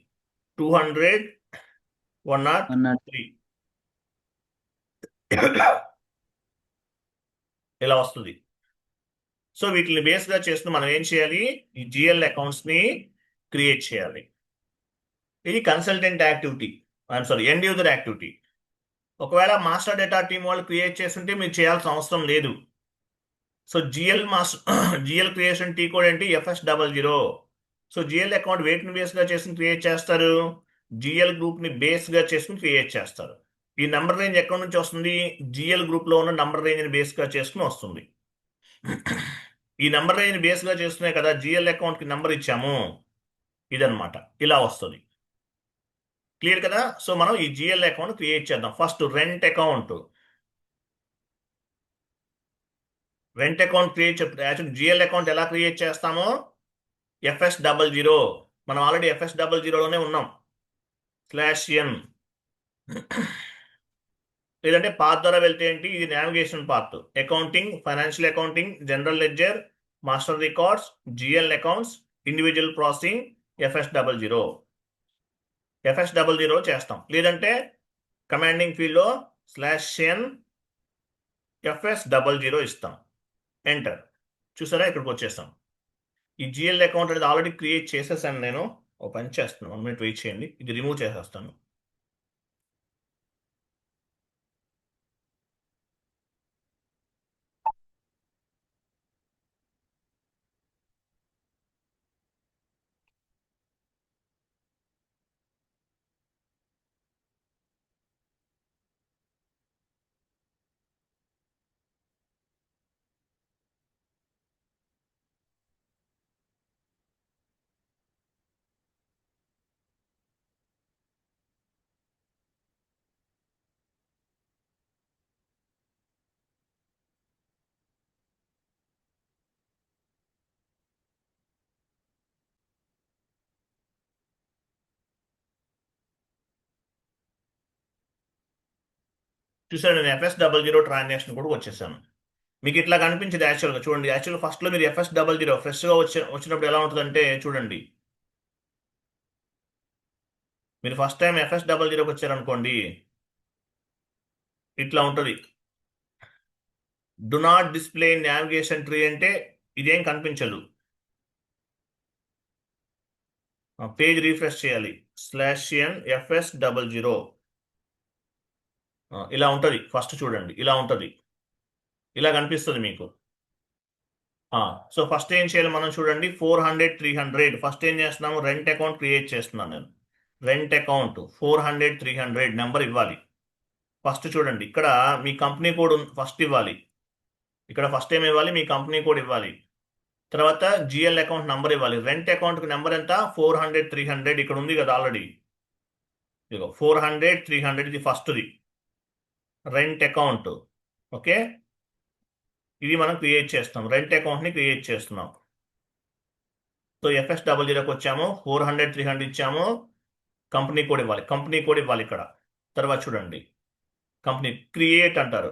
200 103 ఇలా వస్తుంది. సో వీటిని బేస్గా చేస్తూ మనం ఏం చేయాలి, ఈ జిఎల్ అకౌంట్స్ని క్రియేట్ చేయాలి. ఇది consultant activity, I'm sorry end user activity. ఒకవేళ మాస్టర్ డేటా టీం వాళ్ళు క్రియేట్ చేస్తుంటే మీరు చేయాల్సిన అవసరం లేదు. So GL creation T code ఏంటి, FS00. సో జిఎల్ అకౌంట్ వేటిని బేస్గా చేసుకుని క్రియేట్ చేస్తారు, జిఎల్ గ్రూప్ని బేస్గా చేసుకుని క్రియేట్ చేస్తారు. ఈ నంబర్ రేంజ్ ఎక్కడి నుంచి వస్తుంది, జిఎల్ గ్రూప్లో ఉన్న నంబర్ రేంజ్ని బేస్గా చేసుకుని వస్తుంది. ఈ నంబర్ రేంజ్ బేస్గా చేసుకునే కదా జిఎల్ అకౌంట్కి నంబర్ ఇచ్చాము, ఇదన్నమాట, ఇలా వస్తుంది. క్లియర్ కదా. సో మనం ఈ జిఎల్ అకౌంట్ క్రియేట్ చేద్దాం. First rent account create actual GL account ఎలా క్రియేట్ చేస్తామో FS00, మనం ఆల్రెడీ FS00లోనే ఉన్నాం. /n లేదంటే పాత్ ద్వారా వెళ్తే ఏంటి, ఇది navigation path. Accounting, financial accounting, general ledger, master records, GL accounts, individual processing, FS00 చేస్తాం. లేదంటే కమాండింగ్ ఫీల్డ్లో /n FS00 ఇస్తాం, ఎంటర్. చూసారా, ఇక్కడికి వచ్చేస్తాం. ఈ జిఎల్ అకౌంట్ అనేది ఆల్రెడీ క్రియేట్ చేసేసాను నేను. ఒక పని చేస్తున్నాను, 1 minute వెయిట్ చేయండి, ఇది రిమూవ్ చేసేస్తాను. చూసారు, నేను FS00 ట్రాన్సాక్షన్ కూడా వచ్చేసాను. మీకు ఇట్లా కనిపించింది యాక్చువల్గా. చూడండి, యాక్చువల్ ఫస్ట్లో మీరు FS00 ఫ్రెష్గా వచ్చినప్పుడు ఎలా ఉంటుందంటే, చూడండి, మీరు ఫస్ట్ టైం FS00కి వచ్చారనుకోండి, ఇట్లా ఉంటుంది. Do not display navigation tree అంటే ఇదేం కనిపించదు. పేజ్ రీఫ్రెష్ చేయాలి, /n FS00 ఇలా ఉంటుంది. ఫస్ట్ చూడండి, ఇలా ఉంటుంది, ఇలా కనిపిస్తుంది మీకు. సో ఫస్ట్ ఏం చేయాలి మనం, చూడండి 400 300. ఫస్ట్ ఏం చేస్తున్నాము, రెంట్ అకౌంట్ క్రియేట్ చేస్తున్నాను నేను. రెంట్ అకౌంట్ 400 300 నెంబర్ ఇవ్వాలి. ఫస్ట్ చూడండి, ఇక్కడ మీ కంపెనీ కోడ్ ఫస్ట్ ఇవ్వాలి. ఇక్కడ ఫస్ట్ ఏం ఇవ్వాలి, మీ కంపెనీ కోడ్ ఇవ్వాలి. తర్వాత జిఎల్ అకౌంట్ నెంబర్ ఇవ్వాలి. రెంట్ అకౌంట్కి నెంబర్ ఎంత, 400 300 ఇక్కడ ఉంది కదా ఆల్రెడీ. ఇదిగో 400 300, ఇది ఫస్ట్ది రెంట్ అకౌంట్. ఓకే, ఇది మనం క్రియేట్ చేస్తాం, రెంట్ అకౌంట్ని క్రియేట్ చేస్తున్నాం. సో FS00కి వచ్చాము, 400 300 ఇచ్చాము, కంపెనీ కోడ్ ఇవ్వాలి ఇక్కడ. తర్వాత చూడండి, కంపెనీ క్రియేట్ అంటారు.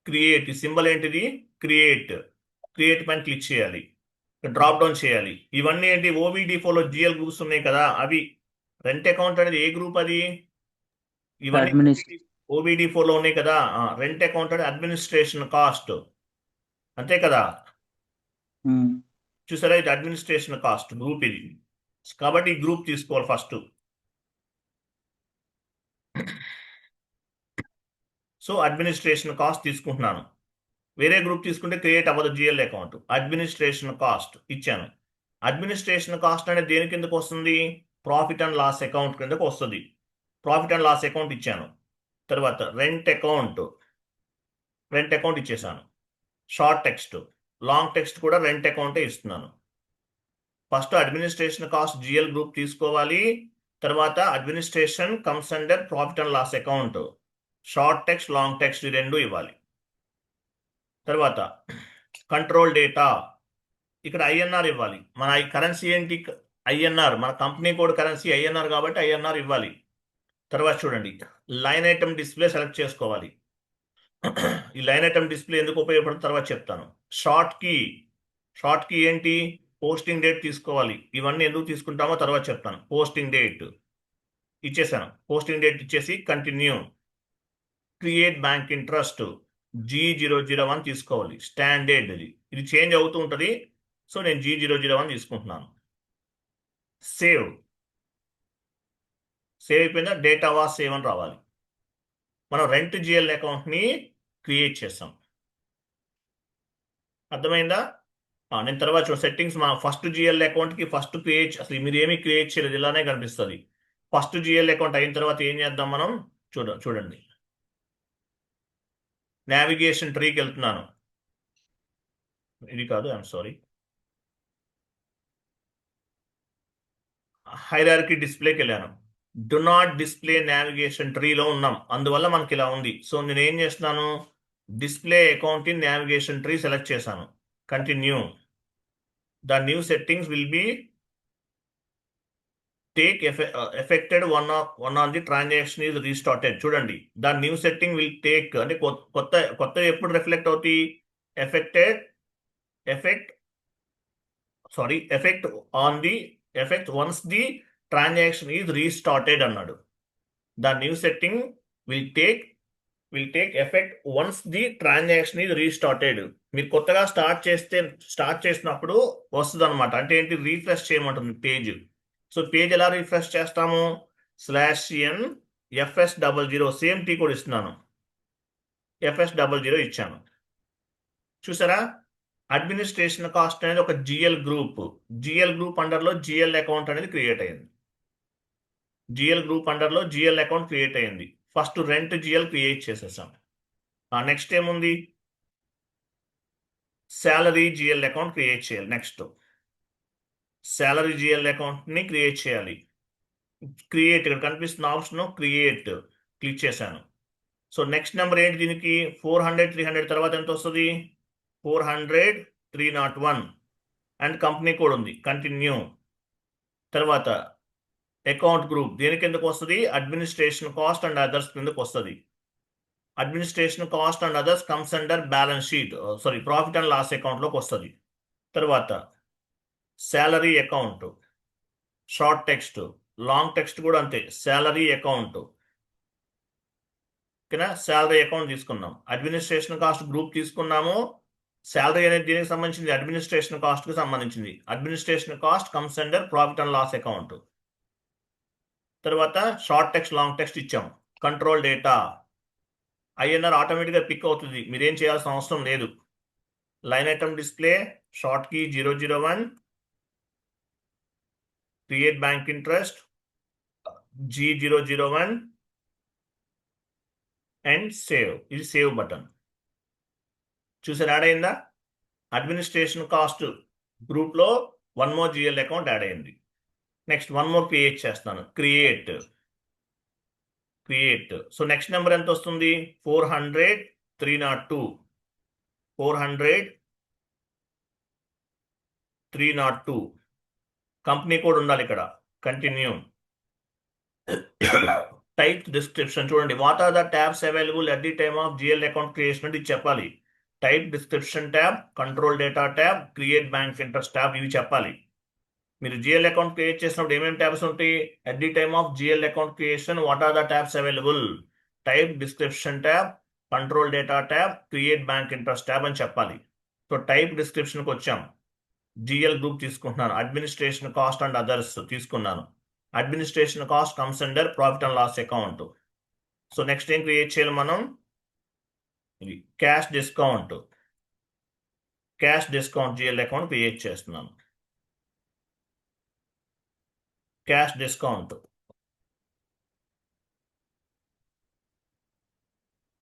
క్రియేట్ సింబల్ ఏంటిది, క్రియేట్ పైన క్లిక్ చేయాలి, డ్రాప్ డౌన్ చేయాలి. ఇవన్నీ ఏంటి, OBD4లో జిఎల్ గ్రూప్స్ ఉన్నాయి కదా అవి. రెంట్ అకౌంట్ అనేది ఏ గ్రూప్ అది, ఇవన్నీ OBD4లో ఉన్నాయి కదా. రెంట్ అకౌంట్ అనేది అడ్మినిస్ట్రేషన్ కాస్ట్, అంతే కదా. చూసారా, ఇది అడ్మినిస్ట్రేషన్ కాస్ట్ గ్రూప్ ఇది. కాబట్టి ఈ గ్రూప్ తీసుకోవాలి ఫస్ట్. సో అడ్మినిస్ట్రేషన్ కాస్ట్ తీసుకుంటున్నాను. వేరే గ్రూప్ తీసుకుంటే క్రియేట్ అవ్వదు జిఎల్ అకౌంట్. అడ్మినిస్ట్రేషన్ కాస్ట్ ఇచ్చాను. అడ్మినిస్ట్రేషన్ కాస్ట్ అనేది దేని కిందకు వస్తుంది, ప్రాఫిట్ అండ్ లాస్ అకౌంట్ కిందకు వస్తుంది. ప్రాఫిట్ అండ్ లాస్ అకౌంట్ ఇచ్చాను. తర్వాత రెంట్ అకౌంట్ ఇచ్చేసాను. షార్ట్ టెక్స్ట్, లాంగ్ టెక్స్ట్ కూడా రెంట్ అకౌంటే ఇస్తున్నాను. First administration cost GL group తీసుకోవాలి. తర్వాత administration comes under profit and loss account. Short text, long text ఈ రెండు ఇవ్వాలి. తర్వాత కంట్రోల్ డేటా, ఇక్కడ INR ఇవ్వాలి. మన కరెన్సీ ఏంటి, INR, మన కంపెనీ కోడ్ కరెన్సీ INR కాబట్టి INR ఇవ్వాలి. తర్వాత చూడండి, లైన్ ఐటమ్ డిస్ప్లే సెలెక్ట్ చేసుకోవాలి. ఈ లైన్ ఐటమ్ డిస్ప్లే ఎందుకు ఉపయోగపడుతుంది తర్వాత చెప్తాను. షార్ట్ కీ ఏంటి? పోస్టింగ్ డేట్ తీసుకోవాలి. ఇవన్నీ ఎందుకు తీసుకుంటామో తర్వాత చెప్తాను. పోస్టింగ్ డేట్ ఇచ్చేసాను. పోస్టింగ్ డేట్ ఇచ్చేసి continue. Create bank interest G001 తీసుకోవాలి. స్టాండర్డ్ ఇది చేంజ్ అవుతూ ఉంటుంది. సో నేను G001 తీసుకుంటున్నాను. సేవ్ అయిపోయిందా? డేటా వాస్ సేవ్ అని రావాలి. మనం రెంట్ జిఎల్ అకౌంట్ని క్రియేట్ చేస్తాం. అర్థమైందా? నేను తర్వాత సెట్టింగ్స్ మా ఫస్ట్ జిఎల్ అకౌంట్కి ఫస్ట్ క్రియేట్, అసలు మీరు ఏమీ క్రియేట్ చేయలేదు, ఇలానే కనిపిస్తుంది. ఫస్ట్ జిఎల్ అకౌంట్ అయిన తర్వాత ఏం చేద్దాం మనం చూడండి. నావిగేషన్ ట్రీకి వెళ్తున్నాను. ఇది కాదు, ఐఎమ్ సారీ. హైరార్కీ డిస్ప్లేకి వెళ్ళాను. డు నాట్ డిస్ప్లే నావిగేషన్ ట్రీలో ఉన్నాం, అందువల్ల మనకి ఇలా ఉంది. సో నేను ఏం చేస్తున్నాను, display account in navigation tree select చేశాను. Continue. The new settings will be take effected one on the transaction is restarted. చూడండి, the new setting will take అంటే కొత్త ఎప్పుడు రిఫ్లెక్ట్ అవుతాయి? Effect once the transaction is restarted అన్నాడు. The new setting will take effect once the transaction is restarted. మీరు కొత్తగా start చేసినప్పుడు వస్తుంది అనమాట. అంటే ఏంటి? రీఫ్రెష్ చేయమంటుంది పేజ్. సో పేజ్ ఎలా రిఫ్రెష్ చేస్తాము? /n FS00 సేమ్ టీ కూడా ఇస్తున్నాను. FS00 ఇచ్చాను. చూసారా? అడ్మినిస్ట్రేషన్ కాస్ట్ అనేది ఒక జిఎల్ గ్రూప్ అండర్లో జిఎల్ అకౌంట్ అనేది క్రియేట్ అయింది. జిఎల్ గ్రూప్ అండర్లో జిఎల్ అకౌంట్ క్రియేట్ అయింది. ఫస్ట్ రెంట్ జిఎల్ క్రియేట్ చేసేసాం. నెక్స్ట్ ఏముంది? శాలరీ జిఎల్ అకౌంట్ క్రియేట్ చేయాలి. నెక్స్ట్ శాలరీ జిఎల్ అకౌంట్ని క్రియేట్ చేయాలి. క్రియేట్, ఇక్కడ కనిపిస్తున్న ఆప్షన్ క్రియేట్ క్లిక్ చేశాను. సో నెక్స్ట్ నెంబర్ ఏంటి దీనికి? 400 300 తర్వాత ఎంత వస్తుంది? 400 301 అండ్ కంపెనీ కోడ్ ఉంది. కంటిన్యూ. తర్వాత అకౌంట్ గ్రూప్ దేనికి ఎందుకు వస్తుంది? అడ్మినిస్ట్రేషన్ కాస్ట్ అండ్ అదర్స్ కిందకు వస్తుంది. Administration cost and others comes under balance sheet, profit and loss అకౌంట్లోకి వస్తుంది. తర్వాత salary account, short text, long text కూడా అంతే. శాలరీ అకౌంట్, ఓకేనా? శాలరీ అకౌంట్ తీసుకున్నాం. అడ్మినిస్ట్రేషన్ కాస్ట్ గ్రూప్ తీసుకున్నాము. శాలరీ అనేది దీనికి సంబంధించింది, అడ్మినిస్ట్రేషన్ కాస్ట్కి సంబంధించింది. Administration cost comes under profit and loss account. తర్వాత షార్ట్ టెక్స్ట్, లాంగ్ టెక్స్ట్ ఇచ్చాం. కంట్రోల్ డేటా, ఐఎన్ఆర్ ఆటోమేటిక్గా పిక్ అవుతుంది, మీరేం చేయాల్సిన అవసరం లేదు. Line item display, short key 001, create bank interest G001 and save. ఇది సేవ్ బటన్. చూసారు, యాడ్ అయిందా? అడ్మినిస్ట్రేషన్ కాస్ట్ గ్రూప్లో one more GL account add అయింది. నెక్స్ట్ వన్ మోర్ క్రియేట్ చేస్తాను. క్రియేట్. సో నెక్స్ట్ నెంబర్ ఎంత వస్తుంది? 400 302. 400 302 కంపెనీ కోడ్ ఉండాలి ఇక్కడ. కంటిన్యూ. టైప్ డిస్క్రిప్షన్ చూడండి. What are the tabs available at the time of GL account creation అంటే చెప్పాలి. Type description tab, control data tab, create bank interest tab, ఇవి చెప్పాలి. మీరు జిఎల్ అకౌంట్ క్రియేట్ చేసినప్పుడు ఏమేమి ట్యాబ్స్ ఉంటాయి? At the time of GL account creation what are the tabs available? Type description tab, control data tab, create bank interest tab అని చెప్పాలి. So type డిస్క్రిప్షన్కి వచ్చాం. జిఎల్ గ్రూప్ తీసుకుంటున్నాను. అడ్మినిస్ట్రేషన్ కాస్ట్ అండ్ అదర్స్ తీసుకున్నాను. Administration cost comes under profit and loss account. So next ఏం create చేయాలి మనం? ఇది cash discount GL account create చేస్తున్నాను. క్యాష్ డిస్కౌంట్,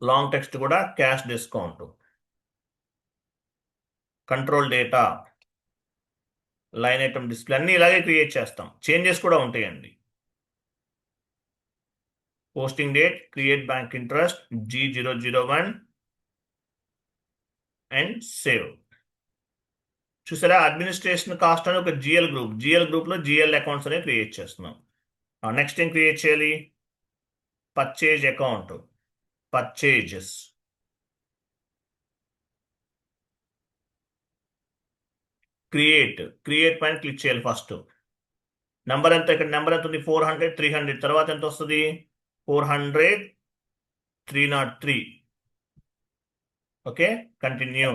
లాంగ్ టెక్స్ట్ కూడా cash discount. Control data, line item display, అన్ని ఇలాగే create చేస్తాం. చేంజెస్ కూడా ఉంటాయండి. Posting date, create bank interest G001 and save. చూసారా, అడ్మినిస్ట్రేషన్ కాస్ట్ అని ఒక జిఎల్ గ్రూప్లో జిఎల్ అకౌంట్స్ అనేవి క్రియేట్ చేస్తున్నాం. నెక్స్ట్ ఏం క్రియేట్ చేయాలి? Purchase account, purchases. క్రియేట్ పైన క్లిక్ చేయాలి ఫస్ట్. నెంబర్ ఎంత, ఇక్కడ నెంబర్ ఎంత ఉంది, 400 300. తర్వాత ఎంత వస్తుంది, 400 303. Okay, continue.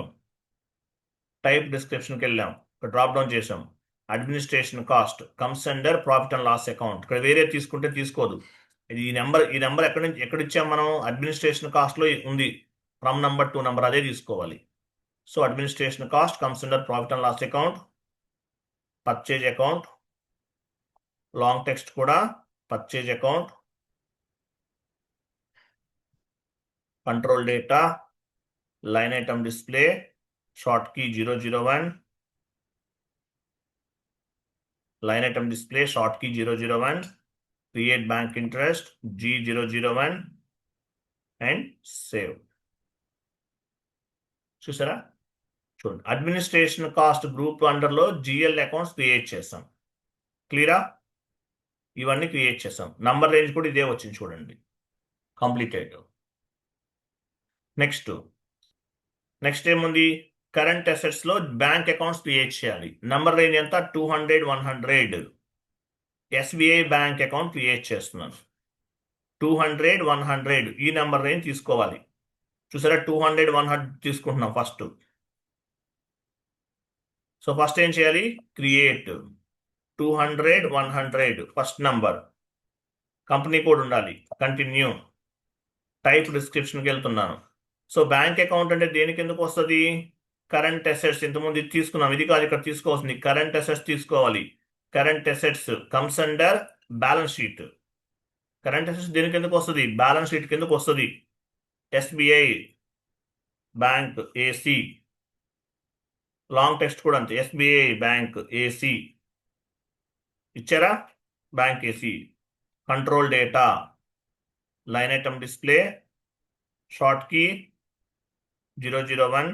టైప్ డిస్క్రిప్షన్కి వెళ్ళాం, ఇక్కడ డ్రాప్ డౌన్ చేసాం. Administration cost comes under profit and loss account. ఇక్కడ వేరే తీసుకుంటే తీసుకోదు. ఈ నెంబర్ ఎక్కడి నుంచి ఎక్కడ ఇచ్చాం మనం, అడ్మినిస్ట్రేషన్ కాస్ట్లో ఉంది. ఫ్రమ్ నంబర్ టు నంబర్ అదే తీసుకోవాలి. So administration cost comes under profit and loss account. Purchase account, long text కూడా purchase account. Control data, line item display, short key 001. Line item display, short key 001. Create bank interest G001 and save. చూసారా, చూడండి, administration cost group అండర్లో GL accounts create చేస్తాం. క్లియరా, ఇవన్నీ create చేస్తాం. Number range కూడా ఇదే వచ్చింది చూడండి, కంప్లీటెడ్. నెక్స్ట్ ఏముంది, కరెంట్ అసెట్స్ లో బ్యాంక్ అకౌంట్స్ క్రియేట్ చేయాలి. నంబర్ రేంజ్ ఎంత, 200 100. ఎస్బీఐ బ్యాంక్ అకౌంట్ క్రియేట్ చేస్తున్నాను. 200 100 ఈ నెంబర్ రేంజ్ తీసుకోవాలి. చూసారా, 200 100 తీసుకుంటున్నాం ఫస్ట్. సో ఫస్ట్ ఏం చేయాలి, create 200 100 first number, company code ఉండాలి. కంటిన్యూ. టైప్ డిస్క్రిప్షన్కి వెళ్తున్నాను. సో బ్యాంక్ అకౌంట్ అంటే దేనికి ఎందుకు వస్తుంది, కరెంట్ అసెట్స్. ఇంతకుముందు ఇది తీసుకున్నాం, ఇది కాదు ఇక్కడ తీసుకోవాల్సింది. కరెంట్ అసెట్స్ తీసుకోవాలి. Current assets comes under balance sheet. Current assets దేనికి ఎందుకు వస్తుంది, బ్యాలెన్స్ షీట్ కిందకు వస్తుంది. SBI bank AC, long text కూడా అంతే, ఎస్బీఐ బ్యాంక్ ఏసీ ఇచ్చారా, bank AC. Control data, line item display, short key 001.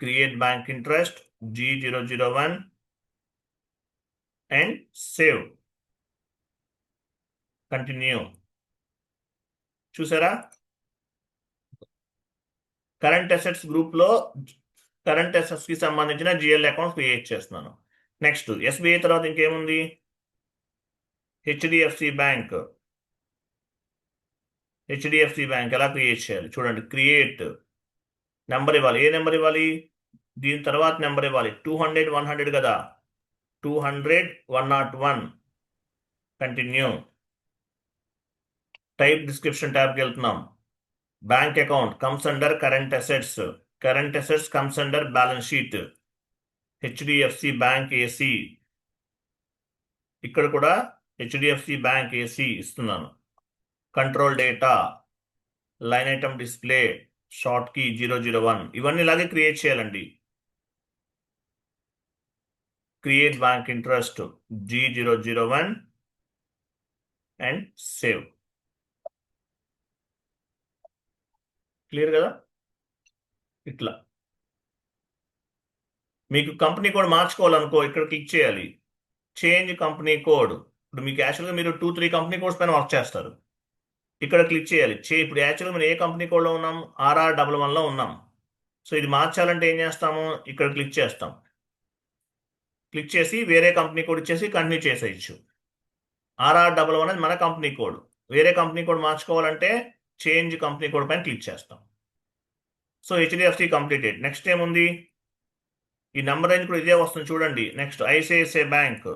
Create bank interest G001 and save. Continue. చూసారా, current assets group లో కరెంట్ అసెట్స్ కి సంబంధించిన GL account create చేస్తున్నాను. Next SBI తర్వాత ఇంకేముంది, హెచ్డిఎఫ్సి బ్యాంక్. హెచ్డిఎఫ్సి బ్యాంక్ ఎలా create చేయాలి చూడండి, క్రియేట్. నెంబర్ ఇవ్వాలి, ఏ నెంబర్ ఇవ్వాలి, దీని తర్వాత నెంబర్ ఇవ్వాలి. 200 100 కదా, 200 101. కంటిన్యూ. టైప్ డిస్క్రిప్షన్ ట్యాబ్కి వెళ్తున్నాం. Bank account comes under current assets. Current assets comes under balance sheet. HDFC bank AC, ఇక్కడ కూడా హెచ్డిఎఫ్సి బ్యాంక్ ఏసీ ఇస్తున్నాను. Control data, line item display, short key 001. ఇవన్నీ ఇలాగే క్రియేట్ చేయాలండి. Create bank interest G001 and save. Clear కదా, ఇట్లా. మీకు company code మార్చుకోవాలనుకో, ఇక్కడ క్లిక్ చేయాలి, చేంజ్ కంపెనీ కోడ్. ఇప్పుడు మీకు యాక్చువల్గా మీరు 2-3 కంపెనీ కోడ్స్ పైన వర్క్ చేస్తారు. ఇక్కడ క్లిక్ చేయాలి. ఇప్పుడు యాక్చువల్గా మనం ఏ కంపెనీ కోడ్లో ఉన్నాం, RR11లో ఉన్నాం. సో ఇది మార్చాలంటే ఏం చేస్తాము, ఇక్కడ క్లిక్ చేస్తాం. క్లిక్ చేసి వేరే కంపెనీ కోడ్ ఇచ్చేసి కంటిన్యూ చేసేయచ్చు. RR11 అనేది మన కంపెనీ కోడ్. వేరే కంపెనీ కోడ్ మార్చుకోవాలంటే చేంజ్ కంపెనీ కోడ్ పైన క్లిక్ చేస్తాం. So HDFC completed. నెక్స్ట్ ఏముంది, ఈ నెంబర్ రేంజ్ కూడా ఇదే వస్తుంది చూడండి. Next ICICI bank.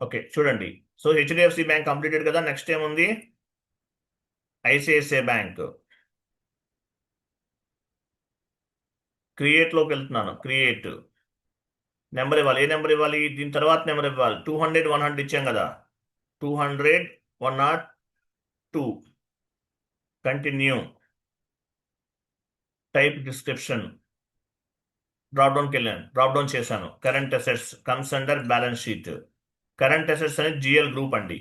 ఓకే చూడండి. సో హెచ్డిఎఫ్సి బ్యాంక్ కంప్లీటెడ్ కదా. నెక్స్ట్ ఏముంది? ICICI bank. క్రియేట్లోకి వెళ్తున్నాను. క్రియేట్ నెంబర్ ఇవ్వాలి. ఏ నెంబర్ ఇవ్వాలి? దీని తర్వాత నెంబర్ ఇవ్వాలి. 200 100 ఇచ్చాం కదా. 200 102. కంటిన్యూ. Type description. డ్రాప్ డౌన్కి వెళ్ళాను. డ్రాప్ డౌన్ చేశాను. Current assets comes under balance sheet. Current assets అనేది జిఎల్ గ్రూప్ అండి.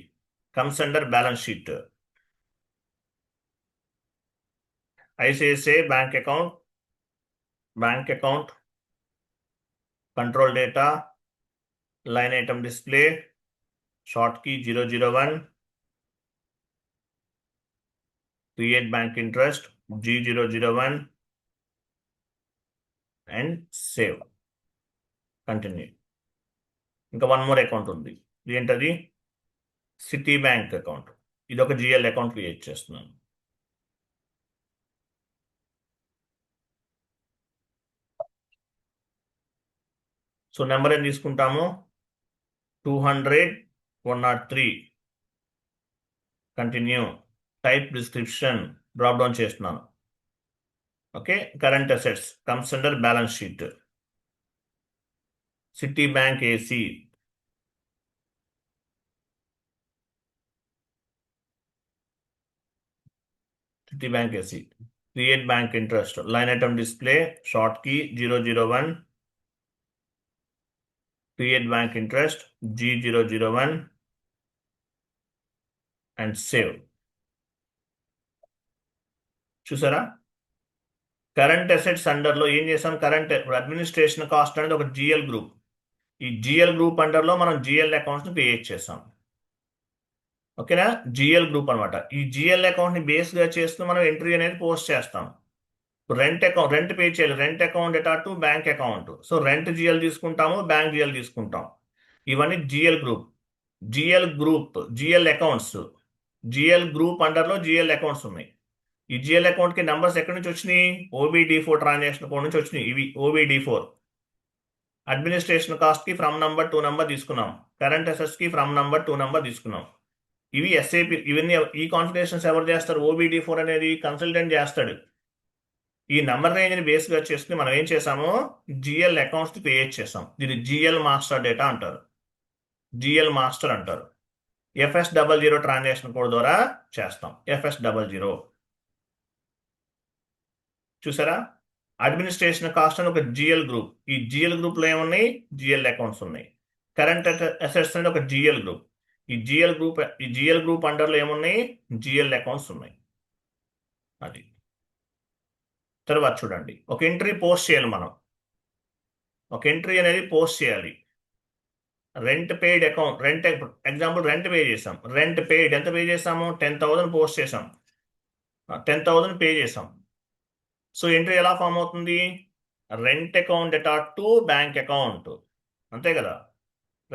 Comes under balance sheet. ICICI bank account control data line item display short key 001 create bank interest G001 and save. Continue. ఇంకా one more account ఉంది. ఏంటది? Citi bank account. ఇది ఒక GL account create చేస్తున్నాను. So number ఏం తీసుకుంటాము? 200 103. Continue. Type description. Drop down చేస్తున్నాను. Okay. Current assets comes under balance sheet. Citi bank AC. Citi bank AC. Create bank interest line item display short key 001 create bank interest G001 and save. చూసారా? Current assets అండర్లో ఏం చేసాం? Current administration cost అనేది ఒక GL group. ఈ GL group అండర్లో మనం GL అకౌంట్స్ని create చేసాం. ఓకేనా? జిఎల్ గ్రూప్ అనమాట. ఈ జిఎల్ అకౌంట్ని బేస్గా చేస్తూ మనం ఎంట్రీ అనేది పోస్ట్ చేస్తాం. రెంట్ పే చేయాలి. Rent account attach to bank account. So rent GL తీసుకుంటాము, బ్యాంక్ జిఎల్ తీసుకుంటాం. ఇవన్నీ GL group. GL accounts. GL group అండర్లో జిఎల్ అకౌంట్స్ ఉన్నాయి. ఈ జిఎల్ అకౌంట్కి నెంబర్స్ ఎక్కడి నుంచి వచ్చినాయి? OBD4 ట్రాన్సాక్షన్ కోడ్ నుంచి వచ్చినాయి. ఇవి OBD4. అడ్మినిస్ట్రేషన్ కాస్ట్కి ఫ్రమ్ నంబర్ 2 నంబర్ తీసుకున్నాం. కరెంట్ అసెట్స్కి ఫ్రమ్ నంబర్ 2 నంబర్ తీసుకున్నాం. ఇవి SAP. ఇవన్నీ ఈ కాన్ఫిగరేషన్స్ ఎవరు చేస్తారు? OBD4 అనేది కన్సల్టెంట్ చేస్తాడు. ఈ నెంబర్ రేంజ్ని బేస్గా చేసుకుని మనం ఏం చేసాము? జిఎల్ అకౌంట్స్ క్రియేట్ చేసాం. దీన్ని జిఎల్ మాస్టర్ డేటా అంటారు. జిఎల్ మాస్టర్ అంటారు. FS00 ట్రాన్సాక్షన్ కోడ్ ద్వారా చేస్తాం. FS00. చూసారా? అడ్మినిస్ట్రేషన్ కాస్ట్ అని ఒక జిఎల్ గ్రూప్. ఈ జిఎల్ గ్రూప్లో ఏమున్నాయి? జిఎల్ అకౌంట్స్ ఉన్నాయి. కరెంట్ అసెట్స్ అనేది ఒక జిఎల్ గ్రూప్. ఈ జిఎల్ గ్రూప్ అండర్లో ఏమున్నాయి? జిఎల్ అకౌంట్స్ ఉన్నాయి. అది తర్వాత చూడండి. ఒక ఎంట్రీ పోస్ట్ చేయాలి మనం. ఒక ఎంట్రీ అనేది పోస్ట్ చేయాలి. Rent paid account. Example rent pay చేసాం. రెంట్ పెయిడ్ ఎంత పే చేసాము? 10,000 పోస్ట్ చేసాం. 10,000 పే చేసాం. సో ఎంట్రీ ఎలా ఫామ్ అవుతుంది? Rent account attach to bank account. అంతే కదా?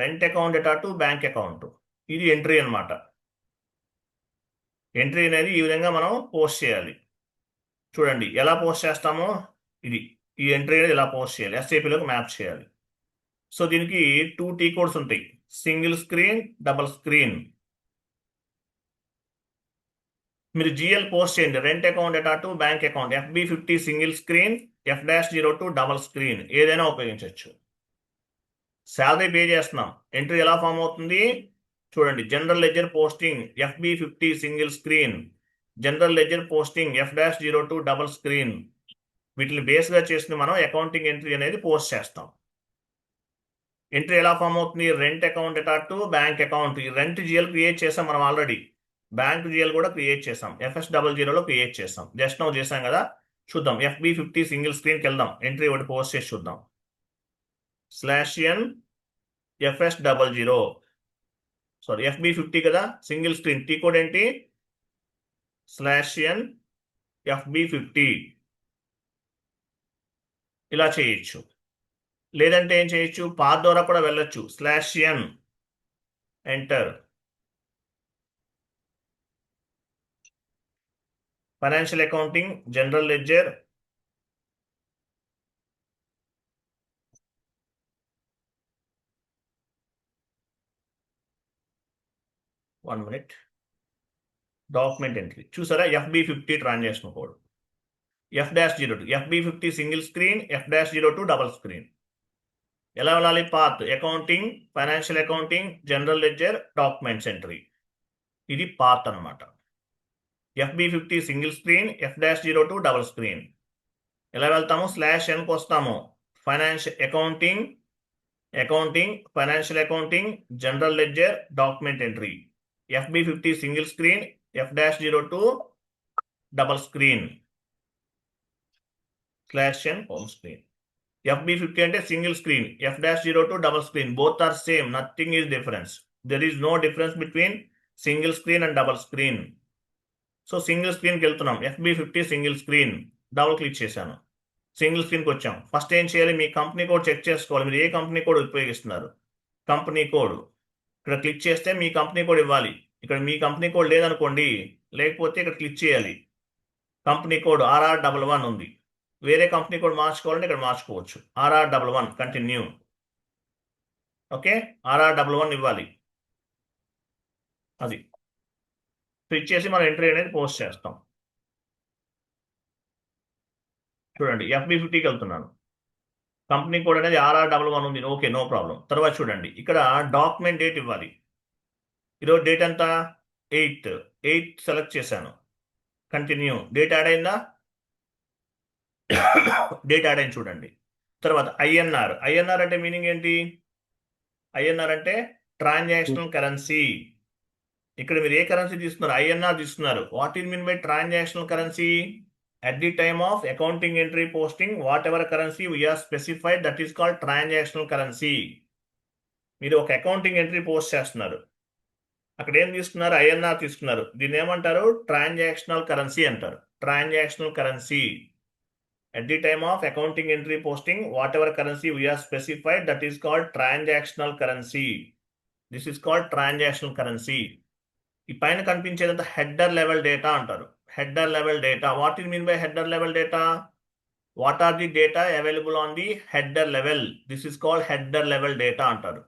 Rent account attach to bank account. ఇది ఎంట్రీ అనమాట. ఎంట్రీ అనేది ఈ విధంగా మనం పోస్ట్ చేయాలి. చూడండి ఎలా పోస్ట్ చేస్తామో. ఈ ఎంట్రీ అనేది ఇలా పోస్ట్ చేయాలి. SAPలోకి మ్యాప్ చేయాలి. సో దీనికి 2 T కోడ్స్ ఉంటాయి. Single screen, double screen. మీరు జిఎల్ పోస్ట్ చేయండి. Rent account attach to bank account. FB50 single screen, F-02 double screen ఏదైనా ఉపయోగించవచ్చు. శాలరీ పే చేస్తున్నాం. ఎంట్రీ ఎలా ఫామ్ అవుతుంది? చూడండి. General ledger posting FB50 single screen, general ledger posting F-02 double screen. వీటిని బేస్గా చేసుకుని మనం అకౌంటింగ్ ఎంట్రీ అనేది పోస్ట్ చేస్తాం. ఎంట్రీ ఎలా ఫామ్ అవుతుంది? Rent account attach to bank account. ఈ రెంట్ జిఎల్ క్రియేట్ చేసాం మనం ఆల్రెడీ. బ్యాంక్ జిఎల్ కూడా క్రియేట్ చేసాం. FS00లో క్రియేట్ చేసాం. జస్ట్ నౌ చేసాం కదా. చూద్దాం. FB50 సింగిల్ స్క్రీన్కి వెళ్దాం. ఎంట్రీ ఒకటి పోస్ట్ చేసి చూద్దాం. /n FS00. సారీ FB50 కదా. Single screen. టీ కోడ్ ఏంటి? /n FB50. ఇలా చేయొచ్చు. లేదంటే ఏం చేయొచ్చు? పాత్ ద్వారా కూడా వెళ్ళొచ్చు. /n enter. Financial accounting, general ledger, 1 minute. Document entry చూసారా, FB50 transaction code, F-02 FB50 single screen, F-02 double screen. ఎలా వెళ్ళాలి? Path accounting, financial accounting, general ledger, documents entry. ఇది పాత్ అనమాట. FB50 single screen, F-02 double screen. ఎలా వెళ్తాము? /Nకి వస్తాము. Financial accounting, financial accounting, general ledger, document entry. FB50 single screen, F-02 double screen, /N home screen. FB50 అంటే single screen, F-02 double screen. Both are same, nothing is difference. There is no difference between single screen and double screen. So single స్క్రీన్కి వెళ్తున్నాం. FB50 single screen, double click చేశాను. Single స్క్రీన్కి వచ్చాం. First ఏం చేయాలి? మీ company code check చేసుకోవాలి. మీరు ఏ company code ఉపయోగిస్తున్నారు? కంపెనీ కోడ్ ఇక్కడ క్లిక్ చేస్తే మీ కంపెనీ కోడ్ ఇవ్వాలి. ఇక్కడ మీ కంపెనీ కోడ్ లేదనుకోండి, లేకపోతే ఇక్కడ క్లిక్ చేయాలి. కంపెనీ కోడ్ RR11 ఉంది. వేరే కంపెనీ కోడ్ మార్చుకోవాలంటే ఇక్కడ మార్చుకోవచ్చు. RR11 continue. ఓకే, RR11 ఇవ్వాలి. అది క్లిక్ చేసి మనం ఎంట్రీ అనేది పోస్ట్ చేస్తాం. చూడండి, FB50కి వెళ్తున్నాను. కంపెనీ కోడ్ అనేది RR11 ఉంది. Okay, no problem. తర్వాత చూడండి, ఇక్కడ డాక్యుమెంట్ డేట్ ఇవ్వాలి. ఈరోజు డేట్ ఎంత? 8 సెలెక్ట్ చేశాను. కంటిన్యూ. డేట్ యాడ్ అయిందా? డేట్ యాడ్ అయింది చూడండి. తర్వాత INR అంటే మీనింగ్ ఏంటి? INR అంటే ట్రాన్సాక్షనల్ కరెన్సీ. ఇక్కడ మీరు ఏ కరెన్సీ తీసుకున్నారు? INR తీసుకున్నారు. What is mean by transactional currency? At the time of accounting entry posting, whatever currency we have specified, that is called transactional currency. మీరు ఒక అకౌంటింగ్ ఎంట్రీ పోస్ట్ చేస్తున్నారు, అక్కడ ఏం తీసుకున్నారు? INR తీసుకున్నారు. దీన్ని ఏమంటారు? ట్రాన్సాక్షనల్ కరెన్సీ అంటారు. Transactional currency. At the time of accounting entry posting, whatever currency we have specified, that is called transactional currency. This is called transactional currency. ఈ పైన కనిపించేదంతా హెడర్ లెవెల్ డేటా అంటారు. Header level data. What is mean by header level data? What are the data available on the header level? This is called header level data అంటారు.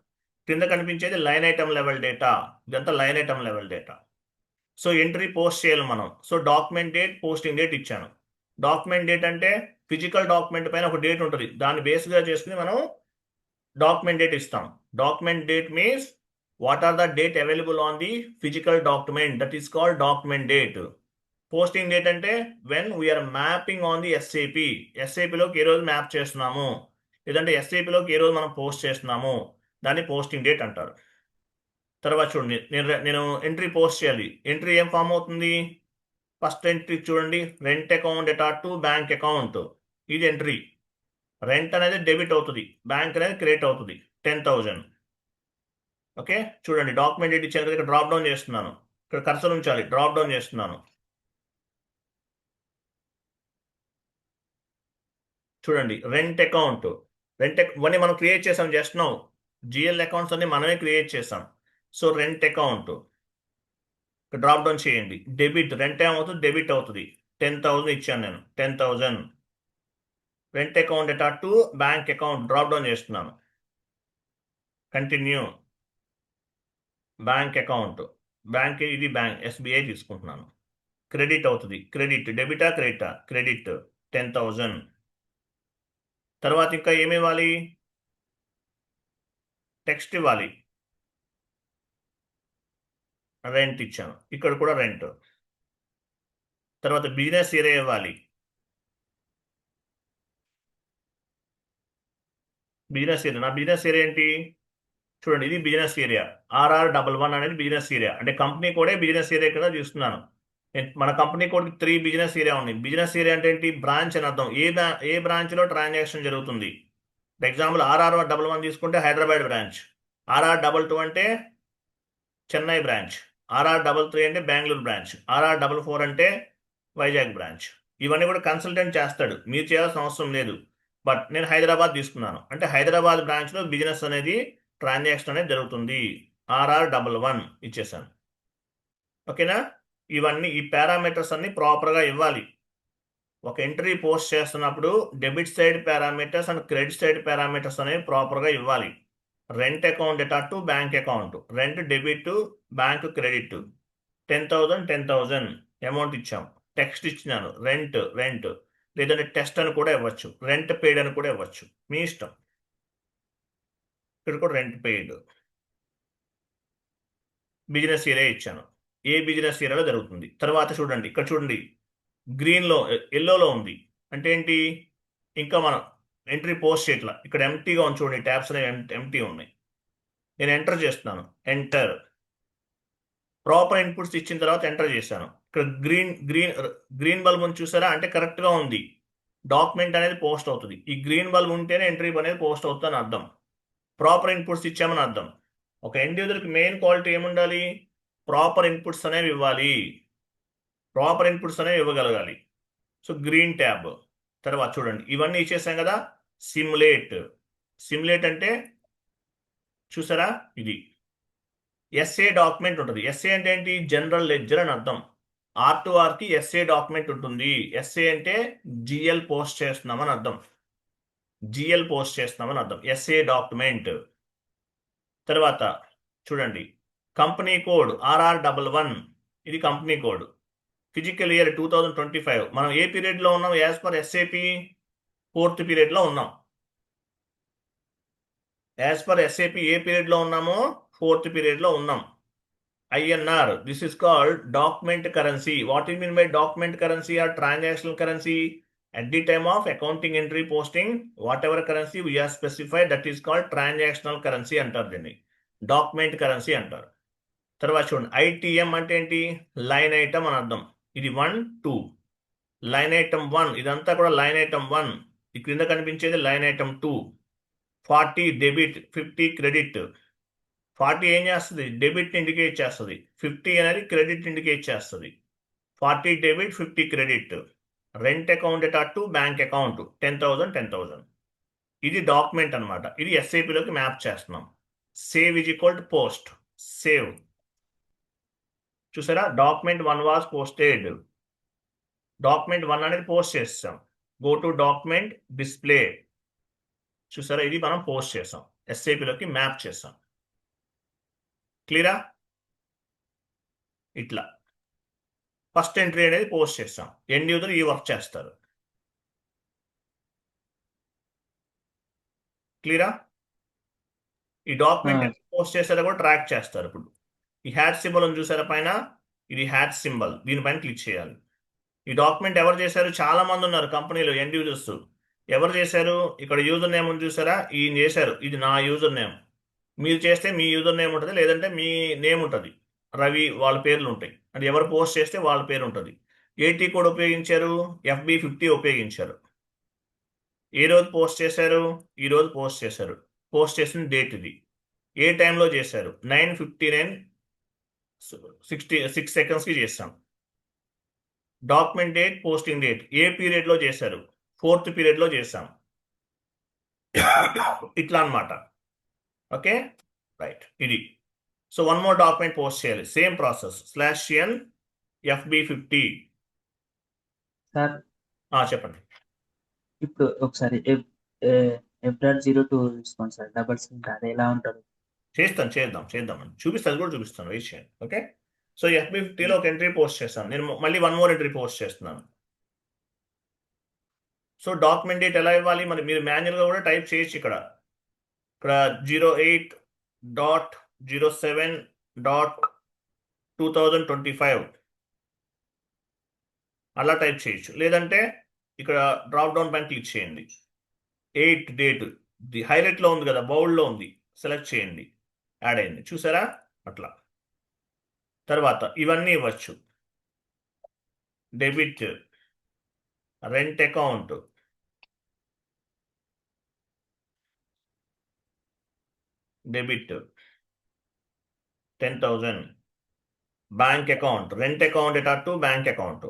కింద కనిపించేది line item level data. ఇదంతా line item level data. So entry post చేయాలి మనం. So document date, posting date ఇచ్చాను. Document date అంటే physical document పైన ఒక డేట్ ఉంటుంది, దాన్ని బేస్గా చేసుకుని మనం డాక్యుమెంట్ డేట్ ఇస్తాం. Document date means what are the date available on the physical document, that is called document date. Posting date అంటే when we are mapping on the ఎస్ఏపిలోకి ఏ రోజు మ్యాప్ చేస్తున్నాము, లేదంటే ఎస్ఏపిలోకి ఏ రోజు మనం పోస్ట్ చేస్తున్నాము, దాన్ని పోస్టింగ్ డేట్ అంటారు. తర్వాత చూడండి, నేను ఎంట్రీ పోస్ట్ చేయాలి. ఎంట్రీ ఏం ఫామ్ అవుతుంది? ఫస్ట్ ఎంట్రీ చూడండి, rent account to bank account. ఇది ఎంట్రీ. రెంట్ అనేది డెబిట్ అవుతుంది, బ్యాంక్ అనేది క్రెడిట్ అవుతుంది. 10,000. ఓకే, చూడండి డాక్యుమెంట్ డేట్ ఇచ్చాను కదా, ఇక్కడ డ్రాప్ డౌన్ చేస్తున్నాను. ఇక్కడ కర్సర్ ఉంచాలి, డ్రాప్ డౌన్ చేస్తున్నాను. చూడండి, రెంట్ అకౌంట్. ఇవన్నీ మనం క్రియేట్ చేసాం జస్ట్ నౌ. GL అకౌంట్స్ అన్ని మనమే క్రియేట్ చేసాం. So rent account drop down చేయండి. డెబిట్, రెంట్ ఏమవుతుంది? డెబిట్ అవుతుంది. 10,000 ఇచ్చాను నేను, 10,000. Rent account to bank account drop down చేస్తున్నాను. కంటిన్యూ. బ్యాంక్ అకౌంట్, బ్యాంక్ ఇది బ్యాంక్ SBI తీసుకుంటున్నాను. క్రెడిట్ అవుతుంది. క్రెడిట్, డెబిటా క్రెడిటా? క్రెడిట్ 10,000. తర్వాత ఇంకా ఏమి ఇవ్వాలి? టెక్స్ట్ ఇవ్వాలి. రెంట్ ఇచ్చాను, ఇక్కడ కూడా రెంట్. తర్వాత బిజినెస్ ఏరియా ఇవ్వాలి. బిజినెస్ ఏరియా, నా బిజినెస్ ఏరియా ఏంటి? చూడండి, ఇది బిజినెస్ ఏరియా. RR11 అనేది బిజినెస్ ఏరియా. అంటే కంపెనీ కోడే బిజినెస్ ఏరియా కింద చూస్తున్నాను. మన కంపెనీ కోడ్ 3 బిజినెస్ ఏరియా ఉన్నాయి. బిజినెస్ ఏరియా అంటే ఏంటి? బ్రాంచ్ అని అర్థం. ఏ బ్రాంచ్లో ట్రాన్సాక్షన్ జరుగుతుంది. ఫర్ ఎగ్జాంపుల్ RR11 తీసుకుంటే హైదరాబాద్ బ్రాంచ్, RR22 అంటే చెన్నై బ్రాంచ్, RR33 అంటే బెంగళూరు బ్రాంచ్, RR44 అంటే వైజాగ్ బ్రాంచ్. ఇవన్నీ కూడా కన్సల్టెంట్ చేస్తాడు, మీరు చేయాల్సిన అవసరం లేదు. బట్ నేను హైదరాబాద్ తీసుకున్నాను అంటే హైదరాబాద్ బ్రాంచ్లో బిజినెస్ అనేది ట్రాన్సాక్షన్ అనేది జరుగుతుంది. RR11 ఇచ్చేసాను. ఓకేనా? ఇవన్నీ ఈ పారామీటర్స్ అన్ని ప్రాపర్గా ఇవ్వాలి. ఒక ఎంట్రీ పోస్ట్ చేస్తున్నప్పుడు debit side parameters and credit side parameters అనేవి ప్రాపర్గా ఇవ్వాలి. Rent account data to bank account. Rent debit, bank credit. 10,000 10,000 amount ఇచ్చాం. టెక్స్ట్ ఇచ్చినాను రెంట్ లేదంటే టెస్ట్ అని కూడా ఇవ్వచ్చు, రెంట్ పెయిడ్ అని కూడా ఇవ్వచ్చు, మీ ఇష్టం. ఇక్కడ కూడా రెంట్ పెయిడ్. బిజినెస్ ఏరియా ఇచ్చాను, ఏ బిజినెస్ ఏరియాలో జరుగుతుంది. తర్వాత చూడండి, ఇక్కడ చూడండి, గ్రీన్లో ఎల్లోలో ఉంది అంటే ఏంటి, ఇంకా మనం ఎంట్రీ పోస్ట్ చేయట్లా. ఇక్కడ ఎంటీగా ఉంది చూడండి, ట్యాబ్స్ అనేవి ఎంటీ ఉన్నాయి. నేను ఎంటర్ చేస్తున్నాను, ఎంటర్. ప్రాపర్ ఇన్పుట్స్ ఇచ్చిన తర్వాత ఎంటర్ చేశాను. ఇక్కడ గ్రీన్ బల్బ్ ఉంది చూసారా, అంటే కరెక్ట్గా ఉంది, డాక్యుమెంట్ అనేది పోస్ట్ అవుతుంది. ఈ గ్రీన్ బల్బ్ ఉంటేనే ఎంట్రీ అనేది పోస్ట్ అవుతుంది అని అర్థం, ప్రాపర్ ఇన్పుట్స్ ఇచ్చామని అర్థం. ఒక ఇండివిజువల్కి మెయిన్ క్వాలిటీ ఏముండాలి, ప్రాపర్ ఇన్పుట్స్ అనేవి ఇవ్వాలి, ప్రాపర్ ఇన్పుట్స్ అనేవి ఇవ్వగలగాలి. So green tab. తర్వాత చూడండి, ఇవన్నీ ఇచ్చేసాం కదా. సిమ్యులేట్ అంటే చూసారా, ఇది ఎస్ఏ డాక్యుమెంట్ ఉంటుంది. ఎస్ఏ అంటే ఏంటి, జనరల్ లెడ్జర్ అని అర్థం. R2Rకి ఎస్ఏ డాక్యుమెంట్ ఉంటుంది. ఎస్ఏ అంటే జిఎల్ పోస్ట్ చేస్తున్నామని అర్థం, ఎస్ఏ డాక్యుమెంట్. తర్వాత చూడండి, కంపెనీ కోడ్ RR11, ఇది కంపెనీ కోడ్. Physical year 2025. మనం ఏ పీరియడ్లో ఉన్నాం, యాజ్ పర్ ఎస్ఏపి 4th పీరియడ్లో ఉన్నాం. యాజ్ పర్ ఎస్ఏపి ఏ పీరియడ్లో ఉన్నామో 4th పీరియడ్లో ఉన్నాం. INR, this is called document currency. What is mean by document currency or transactional currency? At the time of accounting entry posting, whatever currency we have specified, that is called transactional currency అంటారు దీన్ని, document currency అంటారు. తర్వాత చూడండి, ITM అంటే ఏంటి, line item అని అర్థం. ఇది 1 2, లైన్ ఐటమ్ 1, ఇదంతా కూడా లైన్ ఐటమ్ 1. ఈ క్రింద కనిపించేది లైన్ ఐటమ్ 2. 40 debit, 50 credit. 40 ఏం చేస్తుంది, డెబిట్ ఇండికేట్ చేస్తుంది. 50 అనేది క్రెడిట్ ఇండికేట్ చేస్తుంది. 40 debit, 50 credit. Rent account data to bank account 10,000 10,000. ఇది డాక్యుమెంట్ అనమాట. ఇది ఎస్ఐపిలోకి మ్యాప్ చేస్తున్నాం. Save is equal to post. Save. చూసారా, డాక్యుమెంట్ 1 వాజ్ పోస్టెడ్. డాక్యుమెంట్ 1 అనేది పోస్ట్ చేస్తాం. Go to document display. చూసారా, ఇది మనం పోస్ట్ చేస్తాం, ఎస్ఐపిలోకి మ్యాప్ చేస్తాం. క్లియరా, ఇట్లా ఫస్ట్ ఎంట్రీ అనేది పోస్ట్ చేస్తాం. ఎండ్ యూజర్ ఈ వర్క్ చేస్తారు. క్లియరా, ఈ డాక్యుమెంట్ పోస్ట్ చేస్తారో కూడా ట్రాక్ చేస్తారు. ఇప్పుడు ఈ హ్యాట్ సింబల్ అని చూసారా పైన, ఇది హ్యాట్ సింబల్, దీనిపైన క్లిక్ చేయాలి. ఈ డాక్యుమెంట్ ఎవరు చేశారు, చాలా మంది ఉన్నారు కంపెనీలో ఎండ్ యూజర్స్. ఎవరు చేశారు, ఇక్కడ యూజర్ నేమ్ ఉంది చూసారా, ఈయన చేశారు, ఇది నా యూజర్ నేమ్. మీరు చేస్తే మీ యూజర్ నేమ్ ఉంటుంది, లేదంటే మీ నేమ్ ఉంటుంది, రవి వాళ్ళ పేర్లు ఉంటాయి. అంటే ఎవరు పోస్ట్ చేస్తే వాళ్ళ పేరు ఉంటుంది. ఏటీ కోడ్ ఉపయోగించారు, FB50 ఉపయోగించారు. ఏ రోజు పోస్ట్ చేశారు, ఈ రోజు పోస్ట్ చేశారు. పోస్ట్ చేసిన డేట్ ఇది, ఏ టైంలో చేశారు, 9:59 6 సెకండ్స్కి చేస్తాం. డాక్యుమెంట్ డేట్, పోస్టింగ్ డేట్, ఏ పీరియడ్లో చేశారు, 4th పీరియడ్లో చేశాం. ఇట్లా అన్నమాట. ఓకే, రైట్, ఇది. సో 1 more డాక్యుమెంట్ పోస్ట్ చేయాలి, same process. /n FB50. Sir చెప్పండి. ఇప్పుడు ఒకసారి F.02 తీసుకోండి సార్, డబల్ సింక్ అది ఎలా ఉంటుంది? చేద్దామని చూపిస్తాను, కూడా చూపిస్తాను, వెయిట్ చేయండి. ఓకే, సో FB50లో ఒక ఎంట్రీ పోస్ట్ చేస్తాను. నేను మళ్ళీ 1 more ఎంట్రీ పోస్ట్ చేస్తున్నాను. సో డాక్యుమెంట్ డేట్ ఎలా ఇవ్వాలి, మరి మీరు మాన్యువల్గా కూడా టైప్ చేయొచ్చు. ఇక్కడ 08.07.2025 అలా టైప్ చేయొచ్చు. లేదంటే ఇక్కడ డ్రాప్ డౌన్ పైన క్లిక్ చేయండి. 8 డేట్ హైలైట్లో ఉంది కదా, బౌల్డ్లో ఉంది, సెలెక్ట్ చేయండి, యాడ్ అయింది. చూసారా, అట్లా. తర్వాత ఇవన్నీ ఇవ్వచ్చు. Debit, rent account, debit 10,000. Bank account, rent account data to bank account.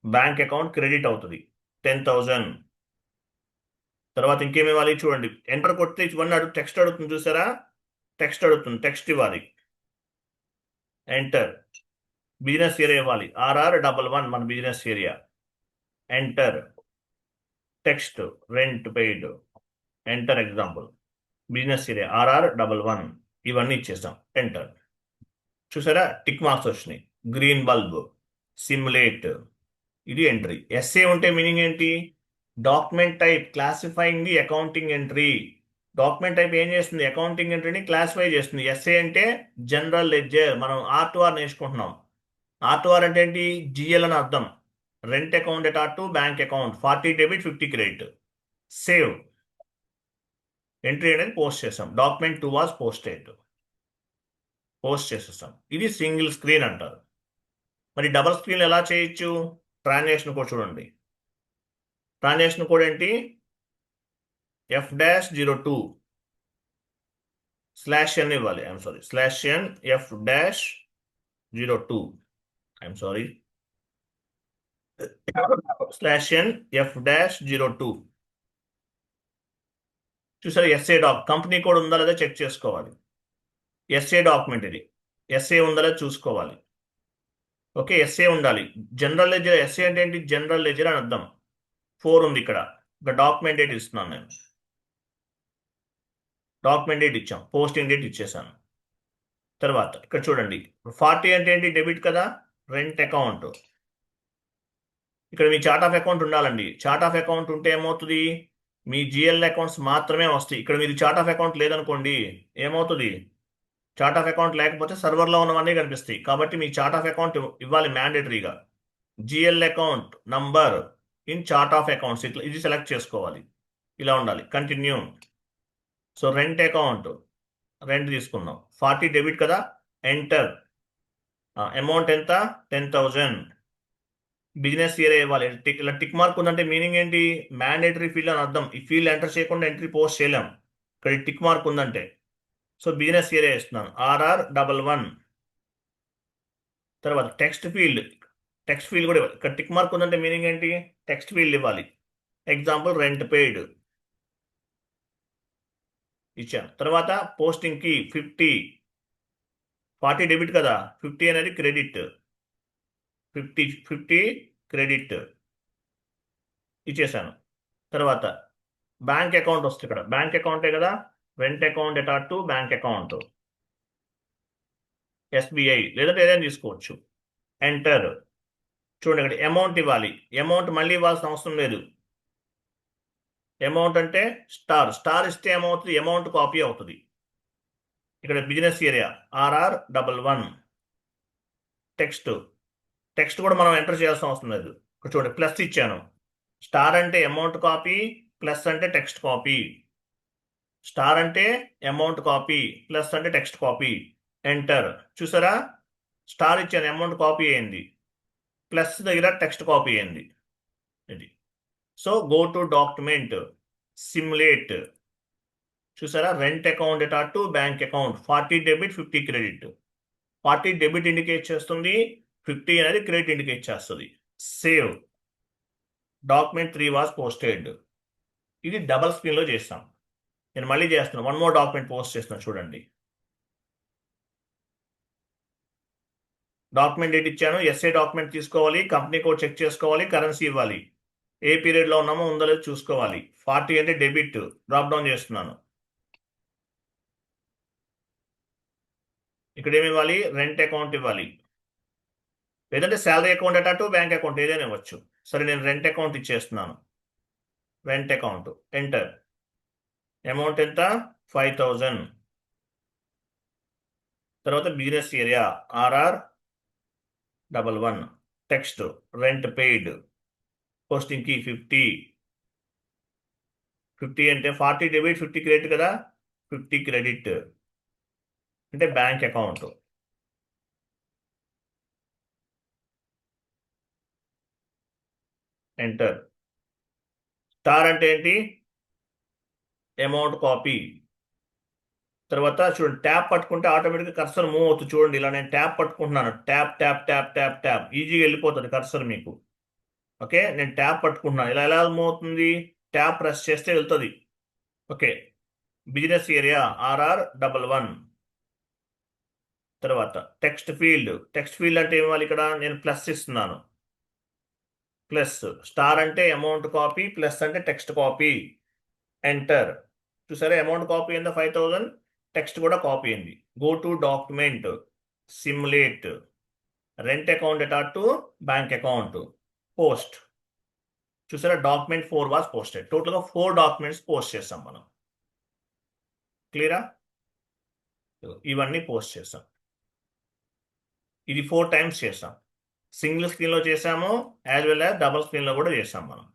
Bank account credit అవుతుంది 10,000. తర్వాత ఇంకేమి ఇవ్వాలి చూడండి, ఎంటర్ కొడితే ఇవన్నీ టెక్స్ట్ అడుగుతుంది చూసారా, టెక్స్ట్ అడుగుతుంది, టెక్స్ట్ ఇవ్వాలి. ఎంటర్. బిజినెస్ ఏరియా ఇవ్వాలి, RR11 మన business area. Enter text rent paid, enter example, business area RR11, ఇవన్నీ ఇచ్చేసాం, ఎంటర్. చూసారా టిక్ మార్క్స్ వచ్చినాయి. గ్రీన్ బల్బ్, సిమ్యులేట్, ఇది ఎంట్రీ. ఎస్ఏ ఉంటే మీనింగ్ ఏంటి? Document type classifying the accounting entry. Document type ఏం చేస్తుంది? అకౌంటింగ్ ఎంట్రీని క్లాసిఫై చేస్తుంది. ఎస్ఏ అంటే జనరల్ లెడ్జర్. మనం R2R నేర్చుకుంటున్నాం. R2R అంటే ఏంటి? జిఎల్ అని అర్థం. Rent account at R2, bank account, 40 debit 50 credit. Save, entry అనేది పోస్ట్ చేసాం. డాక్యుమెంట్ 2 వాజ్ పోస్టెడ్, పోస్ట్ చేసేసాం. ఇది సింగిల్ స్క్రీన్ అంటారు. మరి డబల్ స్క్రీన్ ఎలా చేయొచ్చు? ట్రాన్సాక్షన్ కోడ్ చూడండి. ట్రాన్సాక్షన్ కోడ్ ఏంటి? F-02 /n ఇవ్వాలి. I'm sorry, /n F-02, I'm sorry, /n F-02. చూసారు ఎస్ఏ డాక్, కంపెనీ కోడ్ ఉందా లేదా చెక్ చేసుకోవాలి. ఎస్ఏ డాక్యుమెంట్ ఇది, ఎస్ఏ ఉందా లేదా చూసుకోవాలి. ఓకే, ఎస్ఏ ఉండాలి. జనరల్ లెడ్జర్, ఎస్ఏ అంటే ఏంటి? జనరల్ లెడ్జర్ అని అర్థం. 4 ఉంది ఇక్కడ. ఒక డాక్యుమెంట్ డేట్ ఇస్తున్నాను నేను. డాక్యుమెంట్ డేట్ ఇచ్చాం, పోస్టింగ్ డేట్ ఇచ్చేసాను. తర్వాత ఇక్కడ చూడండి, 40 అంటే ఏంటి? డెబిట్ కదా, రెంట్ అకౌంట్. ఇక్కడ మీ చార్ట్ ఆఫ్ అకౌంట్ ఉండాలండి. చార్ట్ ఆఫ్ అకౌంట్ ఉంటే ఏమవుతుంది? మీ జిఎల్ అకౌంట్స్ మాత్రమే వస్తాయి. ఇక్కడ మీరు చార్ట్ ఆఫ్ అకౌంట్ లేదనుకోండి, ఏమవుతుంది? చార్ట్ ఆఫ్ అకౌంట్ లేకపోతే సర్వర్లో ఉన్నవన్నీ కనిపిస్తాయి. కాబట్టి మీ చార్ట్ ఆఫ్ అకౌంట్ ఇవ్వాలి మ్యాండేటరీగా. GL account number in chart of accounts, ఇట్లా ఇది సెలెక్ట్ చేసుకోవాలి. ఇలా ఉండాలి. Continue. So rent account, rent తీసుకుందాం. 40 డెబిట్ కదా, ఎంటర్. అమౌంట్ ఎంత? 10,000. బిజినెస్ ఇయర్ ఇవ్వాలి. ఇలా టిక్ మార్క్ ఉందంటే మీనింగ్ ఏంటి? మ్యాండేటరీ ఫీల్డ్ అని అర్థం. ఈ ఫీల్డ్ ఎంటర్ చేయకుండా ఎంట్రీ పోస్ట్ చేయలేం. ఇక్కడ టిక్ మార్క్ ఉందంటే. సో బిజినెస్ ఇయర్ ఇస్తున్నాను, RR11. తర్వాత టెక్స్ట్ ఫీల్డ్, టెక్స్ట్ ఫీల్డ్ కూడా ఇవ్వాలి. ఇక్కడ టిక్ మార్క్ ఉందంటే మీనింగ్ ఏంటి? టెక్స్ట్ ఫీల్డ్ ఇవ్వాలి. ఎగ్జాంపుల్ రెంట్ పెయిడ్ ఇచ్చాను. తర్వాత పోస్టింగ్ కి 50, 40 డెబిట్ కదా, 50 అనేది క్రెడిట్, 50 క్రెడిట్ ఇచ్చేసాను. తర్వాత బ్యాంక్ అకౌంట్ వస్తుంది. ఇక్కడ బ్యాంక్ అకౌంటే కదా, rent account at R2, bank account SBI, లేదంటే ఏదైనా తీసుకోవచ్చు. ఎంటర్. చూడండి ఇక్కడ అమౌంట్ ఇవ్వాలి. అమౌంట్ మళ్ళీ ఇవ్వాల్సిన అవసరం లేదు. అమౌంట్ అంటే స్టార్ ఇస్తే ఏమవుతుంది? అమౌంట్ కాపీ అవుతుంది. ఇక్కడ బిజినెస్ ఏరియా RR11. టెక్స్ట్ కూడా మనం ఎంటర్ చేయాల్సిన అవసరం లేదు. ఇక్కడ చూడండి ప్లస్ ఇచ్చాను. స్టార్ అంటే అమౌంట్ కాపీ, ప్లస్ అంటే టెక్స్ట్ కాపీ. స్టార్ అంటే అమౌంట్ కాపీ, ప్లస్ అంటే టెక్స్ట్ కాపీ. ఎంటర్. చూసారా, స్టార్ ఇచ్చాను, అమౌంట్ కాపీ అయింది, ప్లస్ దగ్గర టెక్స్ట్ కాపీ అయింది. ఇది. So go to document, simulate. చూసారా, rent account at R2, bank account, 40 debit 50 credit. 40 debit indicate చేస్తుంది, 50 అనేది క్రెడిట్ ఇండికేట్ చేస్తుంది. Save, document 3 was posted. ఇది డబల్ స్క్రీన్లో చేస్తాం. నేను మళ్ళీ చేస్తున్నాను, 1 మోర్ డాక్యుమెంట్ పోస్ట్ చేస్తున్నాను. చూడండి, డాక్యుమెంట్ డేట్ ఇచ్చాను, ఎస్ఏ డాక్యుమెంట్ తీసుకోవాలి, కంపెనీ కోడ్ చెక్ చేసుకోవాలి, కరెన్సీ ఇవ్వాలి, ఏ పీరియడ్లో ఉన్నామో ఉందో లేదో చూసుకోవాలి. 40 అంటే డెబిట్, డ్రాప్ డౌన్ చేస్తున్నాను. ఇక్కడ ఏమి ఇవ్వాలి? రెంట్ అకౌంట్ ఇవ్వాలి, లేదంటే salary account at R2, bank account ఏదైనా ఇవ్వచ్చు. సరే, నేను రెంట్ అకౌంట్ ఇచ్చేస్తున్నాను. Rent account, enter. అమౌంట్ ఎంత? 5,000. తర్వాత business area RR11. Text rent paid, posting కి 50 అంటే 40 డెబిట్ 50 క్రెడిట్ కదా, 50 క్రెడిట్ అంటే బ్యాంక్ అకౌంట్. ఎంటర్. స్టార్ అంటే ఏంటి? Amount copy. తర్వాత చూడండి, ట్యాప్ పట్టుకుంటే ఆటోమేటిక్గా కర్సర్ మూవ్ అవుతుంది. చూడండి, ఇలా నేను ట్యాప్ పట్టుకుంటున్నాను, tap tap tap tap tap, ఈజీగా వెళ్ళిపోతుంది కర్సర్ మీకు. ఓకే, నేను ట్యాప్ పట్టుకుంటున్నాను, ఇలా ఎలా మూవ్ అవుతుంది? ట్యాప్ ప్రెస్ చేస్తే వెళ్తుంది. Okay, business area RR11. తర్వాత టెక్స్ట్ ఫీల్డ్ అంటే ఏమి ఇవ్వాలి? ఇక్కడ నేను ప్లస్ ఇస్తున్నాను. ప్లస్ స్టార్ అంటే అమౌంట్ కాపీ, ప్లస్ అంటే టెక్స్ట్ కాపీ. ఎంటర్. చూసారా అమౌంట్ కాపీ అయిందా 5000, టెక్స్ట్ కూడా కాపీ అయింది. Go to document, simulate, rent account data to bank account, post. చూసారా డాక్యుమెంట్ 4 వాస్ పోస్టెడ్. టోటల్గా 4 డాక్యుమెంట్స్ పోస్ట్ చేస్తాం మనం. క్లియరా? ఇవన్నీ పోస్ట్ చేస్తాం. ఇది 4 టైమ్స్ చేస్తాం. సింగిల్ స్క్రీన్లో చేసాము, యాజ్ వెల్ యాజ్ డబుల్ స్క్రీన్లో కూడా చేసాం మనం.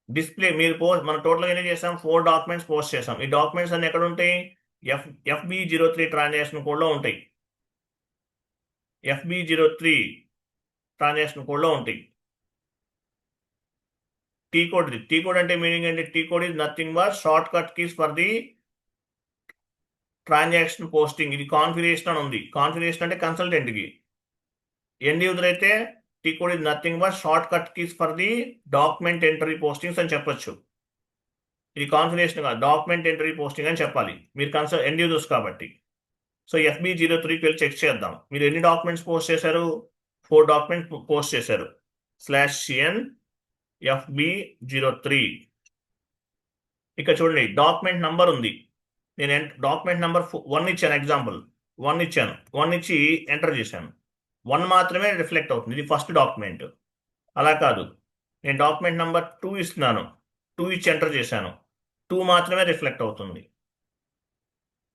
డిస్ప్లే మీరు మనం టోటల్గా ఎన్ని చేసాం, 4 డాక్యుమెంట్స్ పోస్ట్ చేసాం. ఈ డాక్యుమెంట్స్ అన్ని ఎక్కడ ఉంటాయి, FB03 ట్రాన్సాక్షన్ కోడ్లో ఉంటాయి. FB03 ట్రాన్సాక్షన్ కోడ్లో ఉంటాయి. టీ కోడ్ అంటే మీనింగ్ ఏంటి? T code is nothing but short cut keys for the transaction posting. ఇది కాన్ఫిగరేషన్ అని ఉంది. కాన్ఫిగరేషన్ అంటే కన్సల్టెంట్కి. ఎండ్ యూజర్ అయితే T code is nothing but short cut keys for the document entry postings అని చెప్పొచ్చు. ఇది కాన్ఫిగరేషన్ కాదు, డాక్యుమెంట్ ఎంట్రీ పోస్టింగ్ అని చెప్పాలి మీరు ఎండ్ యూజర్స్ కాబట్టి. సో FB03కి వెళ్ళి చెక్ చేద్దాం. మీరు ఎన్ని డాక్యుమెంట్స్ పోస్ట్ చేశారు? 4 డాక్యుమెంట్స్ పోస్ట్ చేశారు. /cn FB03. ఇక్కడ చూడండి డాక్యుమెంట్ నంబర్ ఉంది. నేను డాక్యుమెంట్ నంబర్ 1 ఇచ్చాను. ఎగ్జాంపుల్ 1 ఇచ్చాను. 1 ఇచ్చి ఎంటర్ చేశాను. 1 మాత్రమే రిఫ్లెక్ట్ అవుతుంది. ఇది ఫస్ట్ డాక్యుమెంట్. అలా కాదు, నేను డాక్యుమెంట్ నంబర్ 2 ఇస్తున్నాను. 2 ఇచ్చి ఎంటర్ చేశాను. 2 మాత్రమే రిఫ్లెక్ట్ అవుతుంది.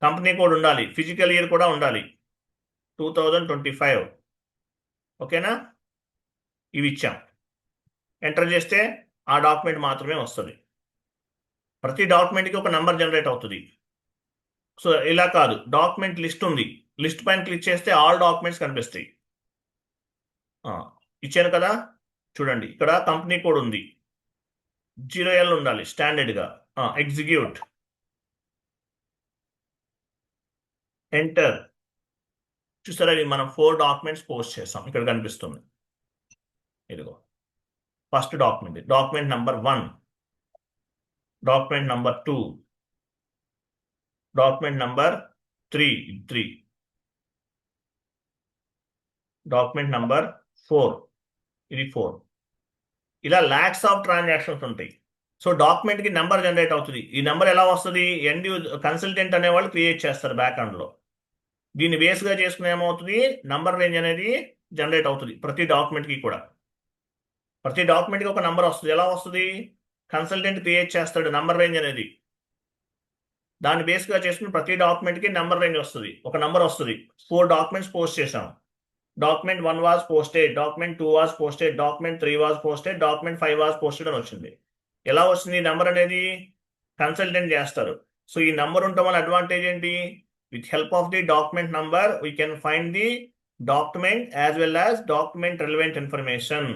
కంపెనీ కోడ్ ఉండాలి, ఫిజికల్ ఇయర్ కూడా ఉండాలి, 2025. ఓకేనా? ఇవి ఇచ్చాం. ఎంటర్ చేస్తే ఆ డాక్యుమెంట్ మాత్రమే వస్తుంది. ప్రతి డాక్యుమెంట్కి ఒక నంబర్ జనరేట్ అవుతుంది. సో ఇలా కాదు, డాక్యుమెంట్ లిస్ట్ ఉంది. లిస్ట్ పైన క్లిక్ చేస్తే ఆల్ డాక్యుమెంట్స్ కనిపిస్తాయి. ఇచ్చాను కదా, చూడండి ఇక్కడ కంపెనీ కోడ్ ఉంది. 0L ఉండాలి స్టాండర్డ్గా. Execute, enter. చూసారా ఇది మనం 4 డాక్యుమెంట్స్ పోస్ట్ చేస్తాం. ఇక్కడ కనిపిస్తుంది. ఇదిగో first document number 1, document number 2, document number 3, document number 4, ఇది 4. ఇలా లాక్స్ ఆఫ్ ట్రాన్సాక్షన్స్ ఉంటాయి. సో డాక్యుమెంట్కి నెంబర్ జనరేట్ అవుతుంది. ఈ నెంబర్ ఎలా వస్తుంది? కన్సల్టెంట్ అనేవాళ్ళు క్రియేట్ చేస్తారు బ్యాక్ఎండ్లో. దీన్ని బేస్గా చేసుకుని ఏమవుతుంది, నంబర్ రేంజ్ అనేది జనరేట్ అవుతుంది ప్రతి డాక్యుమెంట్కి కూడా. ప్రతి డాక్యుమెంట్కి ఒక నంబర్ వస్తుంది. ఎలా వస్తుంది? కన్సల్టెంట్ క్రియేట్ చేస్తాడు నంబర్ రేంజ్ అనేది. దాన్ని బేస్గా చేసుకుని ప్రతి డాక్యుమెంట్కి నెంబర్ రేంజ్ వస్తుంది. ఒక నంబర్ వస్తుంది. 4 డాక్యుమెంట్స్ పోస్ట్ చేసాం. Document 1 was posted, document 2 was posted, document 3 was posted, document 5 was posted అని వచ్చింది. ఎలా వస్తుంది? నెంబర్ అనేది కన్సల్టెంట్ చేస్తారు. సో ఈ నెంబర్ ఉండటం వల్ల అడ్వాంటేజ్ ఏంటి? With help of the document number we can find the document as well as document relevant information.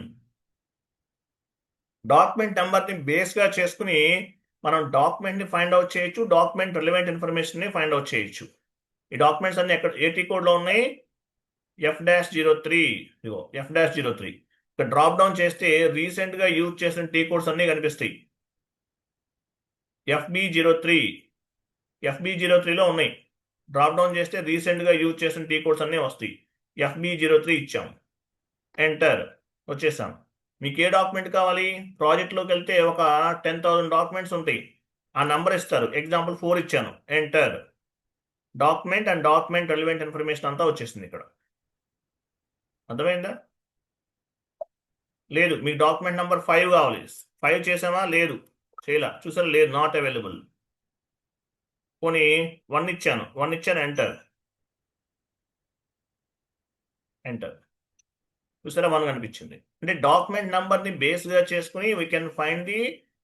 Document నెంబర్ని బేస్గా చేసుకుని మనం డాక్యుమెంట్ని ఫైండ్ అవుట్ చేయొచ్చు, డాక్యుమెంట్ రిలవెంట్ ఇన్ఫర్మేషన్ని ఫైండ్ అవుట్ చేయొచ్చు. ఈ డాక్యుమెంట్స్ అన్ని ఎక్కడ ఏటీ కోడ్లో ఉన్నాయి? F-03. ఇదిగో F-03. ఇక్కడ డ్రాప్ డౌన్ చేస్తే రీసెంట్గా యూజ్ చేసిన టీ కోడ్స్ అన్నీ కనిపిస్తాయి. FB03లో ఉన్నాయి. డ్రాప్ డౌన్ చేస్తే రీసెంట్గా యూజ్ చేసిన టీ కోడ్స్ అన్నీ వస్తాయి. FB03 ఇచ్చాం, ఎంటర్, వచ్చేసాం. మీకు ఏ డాక్యుమెంట్ కావాలి? ప్రాజెక్ట్లోకి వెళ్తే ఒక 10,000 డాక్యుమెంట్స్ ఉంటాయి. ఆ నంబర్ ఇస్తారు. ఎగ్జాంపుల్ 4 ఇచ్చాను, enter. Document and document relevant information అంతా వచ్చేసింది ఇక్కడ. అర్థమైందా? లేదు, మీకు డాక్యుమెంట్ నెంబర్ 5 కావాలి. 5 చేసామా? లేదు, చేయలా. చూసారా? లేదు, నాట్ అవైలబుల్. పోనీ 1 ఇచ్చాను, ఎంటర్. చూసారా? 1 కనిపించింది. అంటే డాక్యుమెంట్ నంబర్ని బేస్గా చేసుకుని we can find the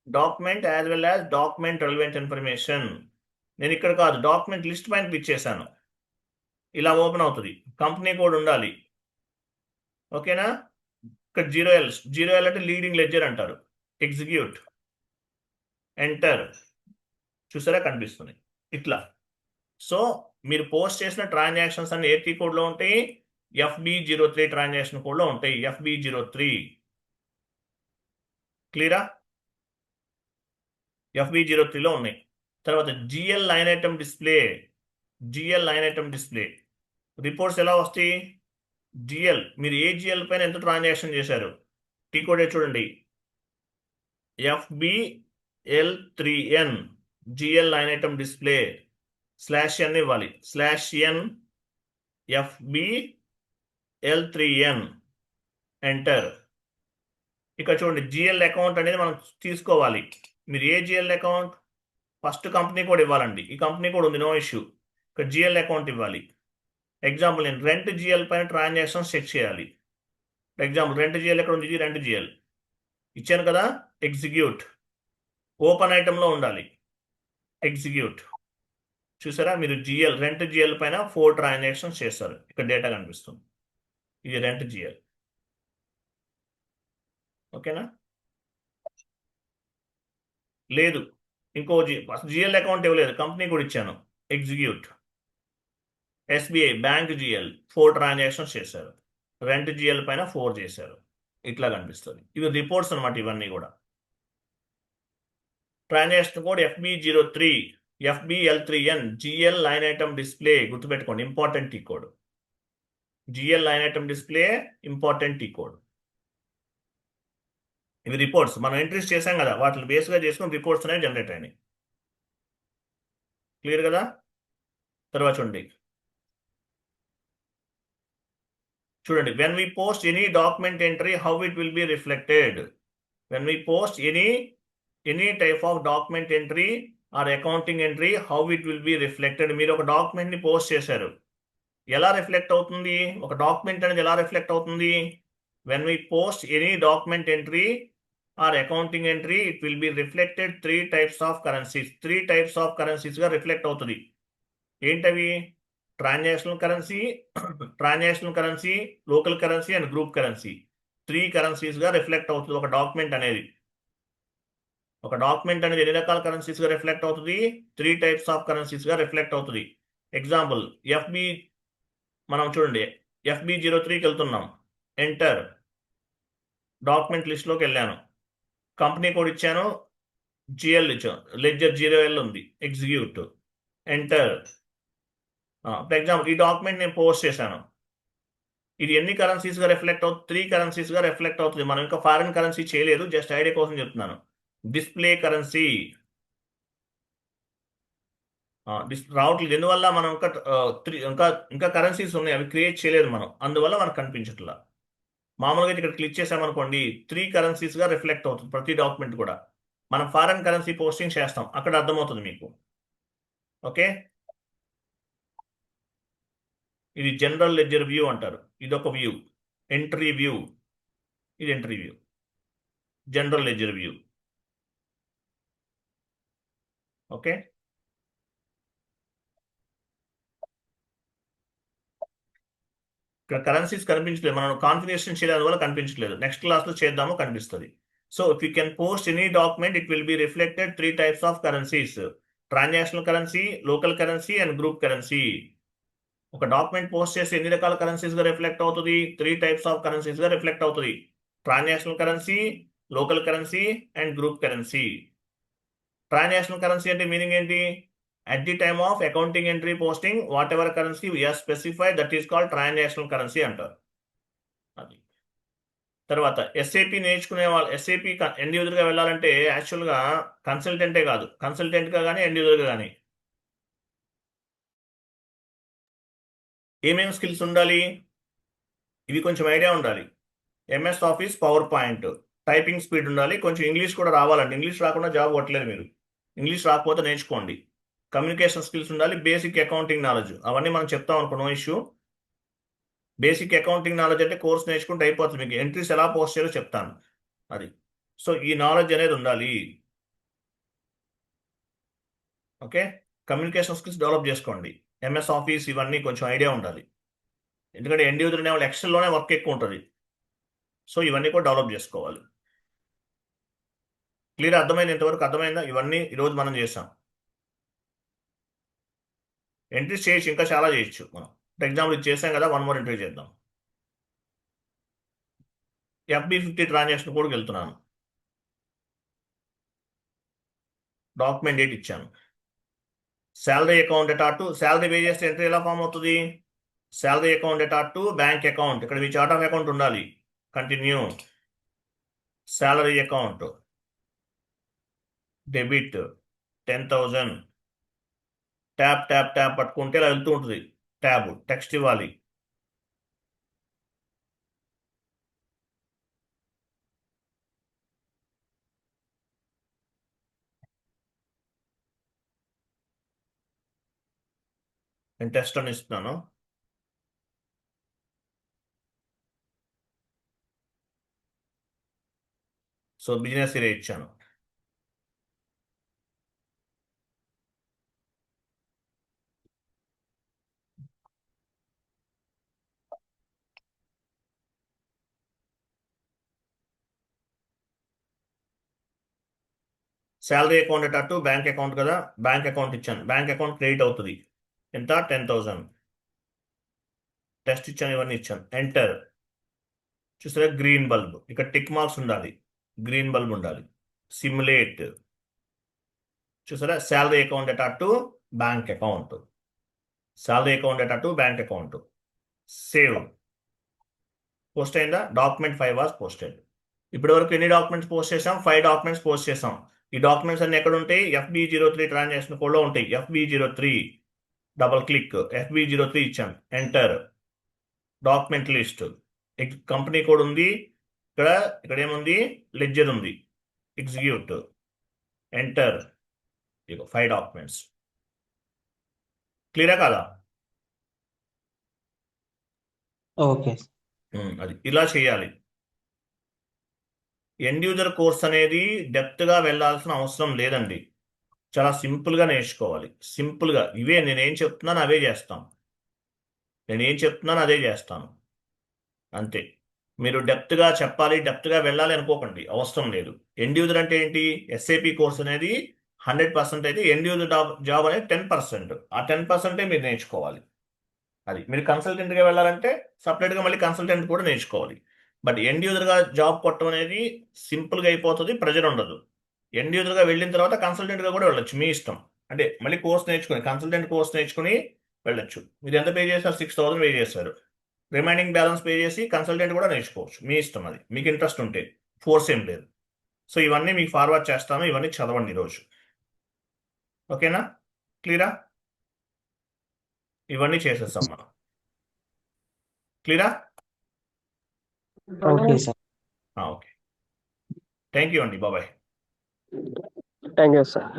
document as well as document relevant information. నేను ఇక్కడ కాదు, డాక్యుమెంట్ లిస్ట్ పైన క్లిక్ చేశాను. ఇలా ఓపెన్ అవుతుంది. కంపెనీ కోడ్ ఉండాలి. ఓకేనా? ఇక్కడ 0L అంటే లీడింగ్ లెడ్జర్ అంటారు. Execute, enter. చూసారా? కనిపిస్తుంది ఇట్లా. సో మీరు పోస్ట్ చేసిన ట్రాన్సాక్షన్స్ అన్ని ఏటీ కోడ్లో ఉంటాయి, FB03 ట్రాన్సాక్షన్ కోడ్లో ఉంటాయి. FB03 క్లియరా? FB03లో ఉన్నాయి. తర్వాత GL line item display. Reports ఎలా వస్తాయి? GL, మీరు ఏ GL పైన ఎంత ట్రాన్సాక్షన్ చేశారు? టీ కోడ్ చూడండి, FBL3N GL line item display /n ఇవ్వాలి, /n FBL3N ఎంటర్. ఇక్కడ చూడండి జిఎల్ అకౌంట్ అనేది మనం తీసుకోవాలి. మీరు ఏ GL account, first company code ఇవ్వాలండి. ఈ కంపెనీ కోడ్ ఉంది, నో ఇష్యూ. ఇక్కడ జిఎల్ అకౌంట్ ఇవ్వాలి. ఎగ్జాంపుల్ నేను రెంట్ జిఎల్ పైన ట్రాన్సాక్షన్స్ చెక్ చేయాలి. ఎగ్జాంపుల్ రెంట్ జిఎల్ ఎక్కడ ఉంది, రెంట్ జిఎల్ ఇచ్చాను కదా, ఎగ్జిక్యూట్. ఓపెన్ ఐటెంలో ఉండాలి, ఎగ్జిక్యూట్. చూసారా, మీరు జిఎల్ రెంట్ జిఎల్ పైన 4 ట్రాన్సాక్షన్స్ చేస్తారు. ఇక్కడ డేటా కనిపిస్తుంది, ఇది రెంట్ జిఎల్. ఓకేనా? లేదు, ఇంకో జిఎల్ అకౌంట్ ఇవ్వలేదు, కంపెనీ కూడా ఇచ్చాను, execute. SBI bank GL 4 transactions చేశారు, రెంట్ జిఎల్ పైన 4 చేశారు. ఇట్లా కనిపిస్తుంది. ఇవి రిపోర్ట్స్ అనమాట, ఇవన్నీ కూడా. Transaction code FB03 FBL3N GL line item display, గుర్తుపెట్టుకోండి, important T code. GL line item display important T code. ఇవి రిపోర్ట్స్ మనం ఎంట్రీస్ చేశాం కదా, వాటిని బేస్గా చేసుకుని రిపోర్ట్స్ అనేవి జనరేట్ అయినాయి. క్లియర్ కదా? తర్వాత చూడండి, when we post any document entry, how it will be reflected. When we post any type of document entry or accounting entry, how it will be reflected. మీరు ఒక డాక్యుమెంట్ ని post చేశారు, ఎలా reflect అవుతుంది? ఒక డాక్యుమెంట్ అనేది ఎలా reflect అవుతుంది? when we post any document entry or accounting entry, it will be reflected 3 types of currencies. 3 types of currencies గా రిఫ్లెక్ట్ అవుతుంది. ఏంటవి? Transactional currency, local currency and group currency. 3 currencies గా reflect అవుతుంది ఒక document అనేది. ఒక document అనేది ఎన్ని రకాల కరెన్సీస్ గా రిఫ్లెక్ట్ అవుతుంది? 3 టైప్స్ ఆఫ్ కరెన్సీస్ గా రిఫ్లెక్ట్ అవుతుంది. ఎగ్జాంపుల్ మనం చూడండి, FB03కి వెళ్తున్నాం, ఎంటర్. డాక్యుమెంట్ లిస్ట్లోకి వెళ్ళాను, కంపెనీ కోడ్ ఇచ్చాను, జిఎల్ ఇచ్చాను, లెడ్జర్ 0L ఉంది, ఎగ్జిక్యూట్, ఎంటర్. ఫర్ ఎగ్జాంపుల్ ఈ డాక్యుమెంట్ నేను పోస్ట్ చేశాను, ఇది ఎన్ని కరెన్సీస్ గా రిఫ్లెక్ట్ అవుతుంది? 3 కరెన్సీస్ గా రిఫ్లెక్ట్ అవుతుంది. మనం ఇంకా ఫారిన్ కరెన్సీ చేయలేదు, జస్ట్ ఐడియా కోసం చెప్తున్నాను. డిస్ప్లే కరెన్సీ రావట్లేదు, ఎందువల్ల మనం ఇంకా కరెన్సీస్ ఉన్నాయి, అవి క్రియేట్ చేయలేదు మనం, అందువల్ల మనకు కనిపించట్లా. మామూలుగా ఇక్కడ క్లిక్ చేసామనుకోండి, 3 కరెన్సీస్ గా రిఫ్లెక్ట్ అవుతుంది ప్రతి డాక్యుమెంట్ కూడా. మనం ఫారెన్ కరెన్సీ పోస్టింగ్ చేస్తాం, అక్కడ అర్థమవుతుంది మీకు. ఓకే, ఇది జనరల్ లెడ్జర్ వ్యూ అంటారు, ఇదొక వ్యూ. ఎంట్రీ వ్యూ, ఇది entry view, general ledger view. Okay, ఇక్కడ కరెన్సీస్ కనిపించలేదు, మనం కాన్ఫిగరేషన్ చేయడం వల్ల కనిపించలేదు. నెక్స్ట్ క్లాస్లో చేద్దాము, కనిపిస్తుంది. So if you can post any document, it will be reflected 3 types of currencies. Transactional currency, local currency and group currency. ఒక డాక్యుమెంట్ పోస్ట్ చేసి ఎన్ని రకాల కరెన్సీస్ గా రిఫ్లెక్ట్ అవుతుంది? 3 టైప్స్ ఆఫ్ కరెన్సీస్ గా రిఫ్లెక్ట్ అవుతుంది. Transactional currency, local currency and group currency. Transactional currency అంటే meaning ఏంటి? at the time of accounting entry posting, whatever currency we have specified, that is called transactional currency అంటారు. అది తర్వాత SAP నేర్చుకునే వాళ్ళు, SAP end యూజర్గా వెళ్ళాలంటే యాక్చువల్గా కన్సల్టెంటే కాదు, కన్సల్టెంట్గా కానీ ఎండ్ యూజర్గా కానీ ఏమేమి స్కిల్స్ ఉండాలి? ఇవి కొంచెం ఐడియా ఉండాలి. MS office, power point, typing speed ఉండాలి, కొంచెం ఇంగ్లీష్ కూడా రావాలంటే. ఇంగ్లీష్ రాకుండా జాబ్ కొట్టలేదు మీరు, ఇంగ్లీష్ రాకపోతే నేర్చుకోండి. కమ్యూనికేషన్ స్కిల్స్ ఉండాలి, బేసిక్ అకౌంటింగ్ నాలెడ్జ్, అవన్నీ మనం చెప్తాం అనుకో, no issue. Basic accounting knowledge అంటే కోర్స్ నేర్చుకుంటే అయిపోతుంది, మీకు ఎంట్రీస్ ఎలా పోస్ట్ చేయాలో చెప్తాను. అది సో ఈ నాలెడ్జ్ అనేది ఉండాలి. ఓకే, కమ్యూనికేషన్ స్కిల్స్ డెవలప్ చేసుకోండి. MS ఆఫీస్ ఇవన్నీ కొంచెం ఐడియా ఉండాలి, ఎందుకంటే ఎండ్ యూజర్ అనే వాళ్ళు ఎక్సెల్లోనే వర్క్ ఎక్కువ ఉంటుంది. సో ఇవన్నీ కూడా డెవలప్ చేసుకోవాలి. క్లియర్? అర్థమైంది? ఇంతవరకు అర్థమైందా? ఇవన్నీ ఈరోజు మనం చేసాం. ఎంట్రీస్ చేయొచ్చు, ఇంకా చాలా చేయొచ్చు మనం. ఫర్ ఎగ్జాంపుల్ ఇది చేసాం కదా, 1 మోర్ ఎంట్రీ చేద్దాం. FB50 ట్రాన్సాక్షన్ కోడ్కి వెళ్తున్నాను, డాక్యుమెంట్ డేట్ ఇచ్చాను, salary account dot to salary pay చేస్తే ఎంట్రీ ఎలా ఫామ్ అవుతుంది? Salary account dot to bank account, ఇక్కడ మీ చార్ట్ ఆఫ్ అకౌంట్ ఉండాలి. Continue. Salary account debit 10,000. Tab tab tab పట్టుకుంటే ఇలా వెళ్తూ ఉంటుంది. ట్యాబ్ టెక్స్ట్ ఇవ్వాలి. నేను టెస్ట్ అని ఇస్తున్నాను. సో బిజినెస్ ఏరియా ఇచ్చాను. శాలరీ అకౌంట్ అటు బ్యాంక్ అకౌంట్ కదా, బ్యాంక్ అకౌంట్ ఇచ్చాను. బ్యాంక్ అకౌంట్ క్రెడిట్ అవుతుంది. ఎంత? 10,000. టెస్ట్ ఇచ్చాను, ఇవన్నీ ఇచ్చాను. ఎంటర్. చూసారా గ్రీన్ బల్బ్, ఇక్కడ టిక్ మార్క్స్ ఉండాలి, గ్రీన్ బల్బ్ ఉండాలి. సిమ్యులేట్. చూసారా శాలరీ అకౌంట్ అటు బ్యాంక్ అకౌంట్, శాలరీ అకౌంట్ అటు బ్యాంక్ అకౌంట్. సేవ్. పోస్ట్ అయిందా? Document 5 hours posted. ఇప్పటి వరకు ఎన్ని డాక్యుమెంట్స్ పోస్ట్ చేసాం? 5 డాక్యుమెంట్స్ పోస్ట్ చేసాం. ఈ డాక్యుమెంట్స్ అన్ని ఎక్కడ ఉంటాయి? FB03 ట్రాన్సాక్షన్ కోడ్లో ఉంటాయి. FB03 డబల్ క్లిక్, FB03 ఇచ్చాం. Enter. Document list, company code ఉంది ఇక్కడ. ఇక్కడ ఏముంది? లెడ్జర్ ఉంది. ఎగ్జిక్యూట్. ఎంటర్. 5 డాక్యుమెంట్స్. క్లియరా కాదా? ఓకే. అది ఇలా చేయాలి. ఎండ్ యూజర్ కోర్స్ అనేది డెప్త్గా వెళ్ళాల్సిన అవసరం లేదండి. చాలా సింపుల్గా నేర్చుకోవాలి. సింపుల్గా ఇవే నేనేం చెప్తున్నాను అవే చేస్తాం. నేనేం చెప్తున్నాను అదే చేస్తాను, అంతే. మీరు డెప్త్గా చెప్పాలి, డెప్త్గా వెళ్ళాలి అనుకోకండి, అవసరం లేదు. ఎండ్ యూజర్ అంటే ఏంటి? SAP కోర్స్ అనేది 100% అయితే ఎండ్ యూజర్ జాబ్ అనేది 10%. ఆ 10% మీరు నేర్చుకోవాలి. అది మీరు కన్సల్టెంట్గా వెళ్ళాలంటే సపరేట్గా మళ్ళీ కన్సల్టెంట్ కూడా నేర్చుకోవాలి. బట్ ఎండ్ యూజర్గా జాబ్ కొట్టడం అనేది సింపుల్గా అయిపోతుంది, ప్రెజర్ ఉండదు. ఎండ్ యూజర్గా వెళ్ళిన తర్వాత కన్సల్టెంట్గా కూడా వెళ్ళొచ్చు, మీ ఇష్టం. అంటే మళ్ళీ కోర్స్ నేర్చుకుని, కన్సల్టెంట్ కోర్స్ నేర్చుకుని వెళ్ళొచ్చు. మీరు ఎంత పే చేశారు? 6,000 పే చేశారు. రిమైనింగ్ బ్యాలెన్స్ పే చేసి కన్సల్టెంట్ కూడా నేర్చుకోవచ్చు, మీ ఇష్టం. అది మీకు ఇంట్రెస్ట్ ఉంటే, ఫోర్స్ ఏం లేదు. సో ఇవన్నీ మీకు ఫార్వర్డ్ చేస్తాను, ఇవన్నీ చదవండి ఈరోజు. ఓకేనా? క్లియరా? ఇవన్నీ చేసేస్తాం మనం. క్లియరా? Okay sir. Okay. Thank you అండి. బాబాయ్. Thank you sir.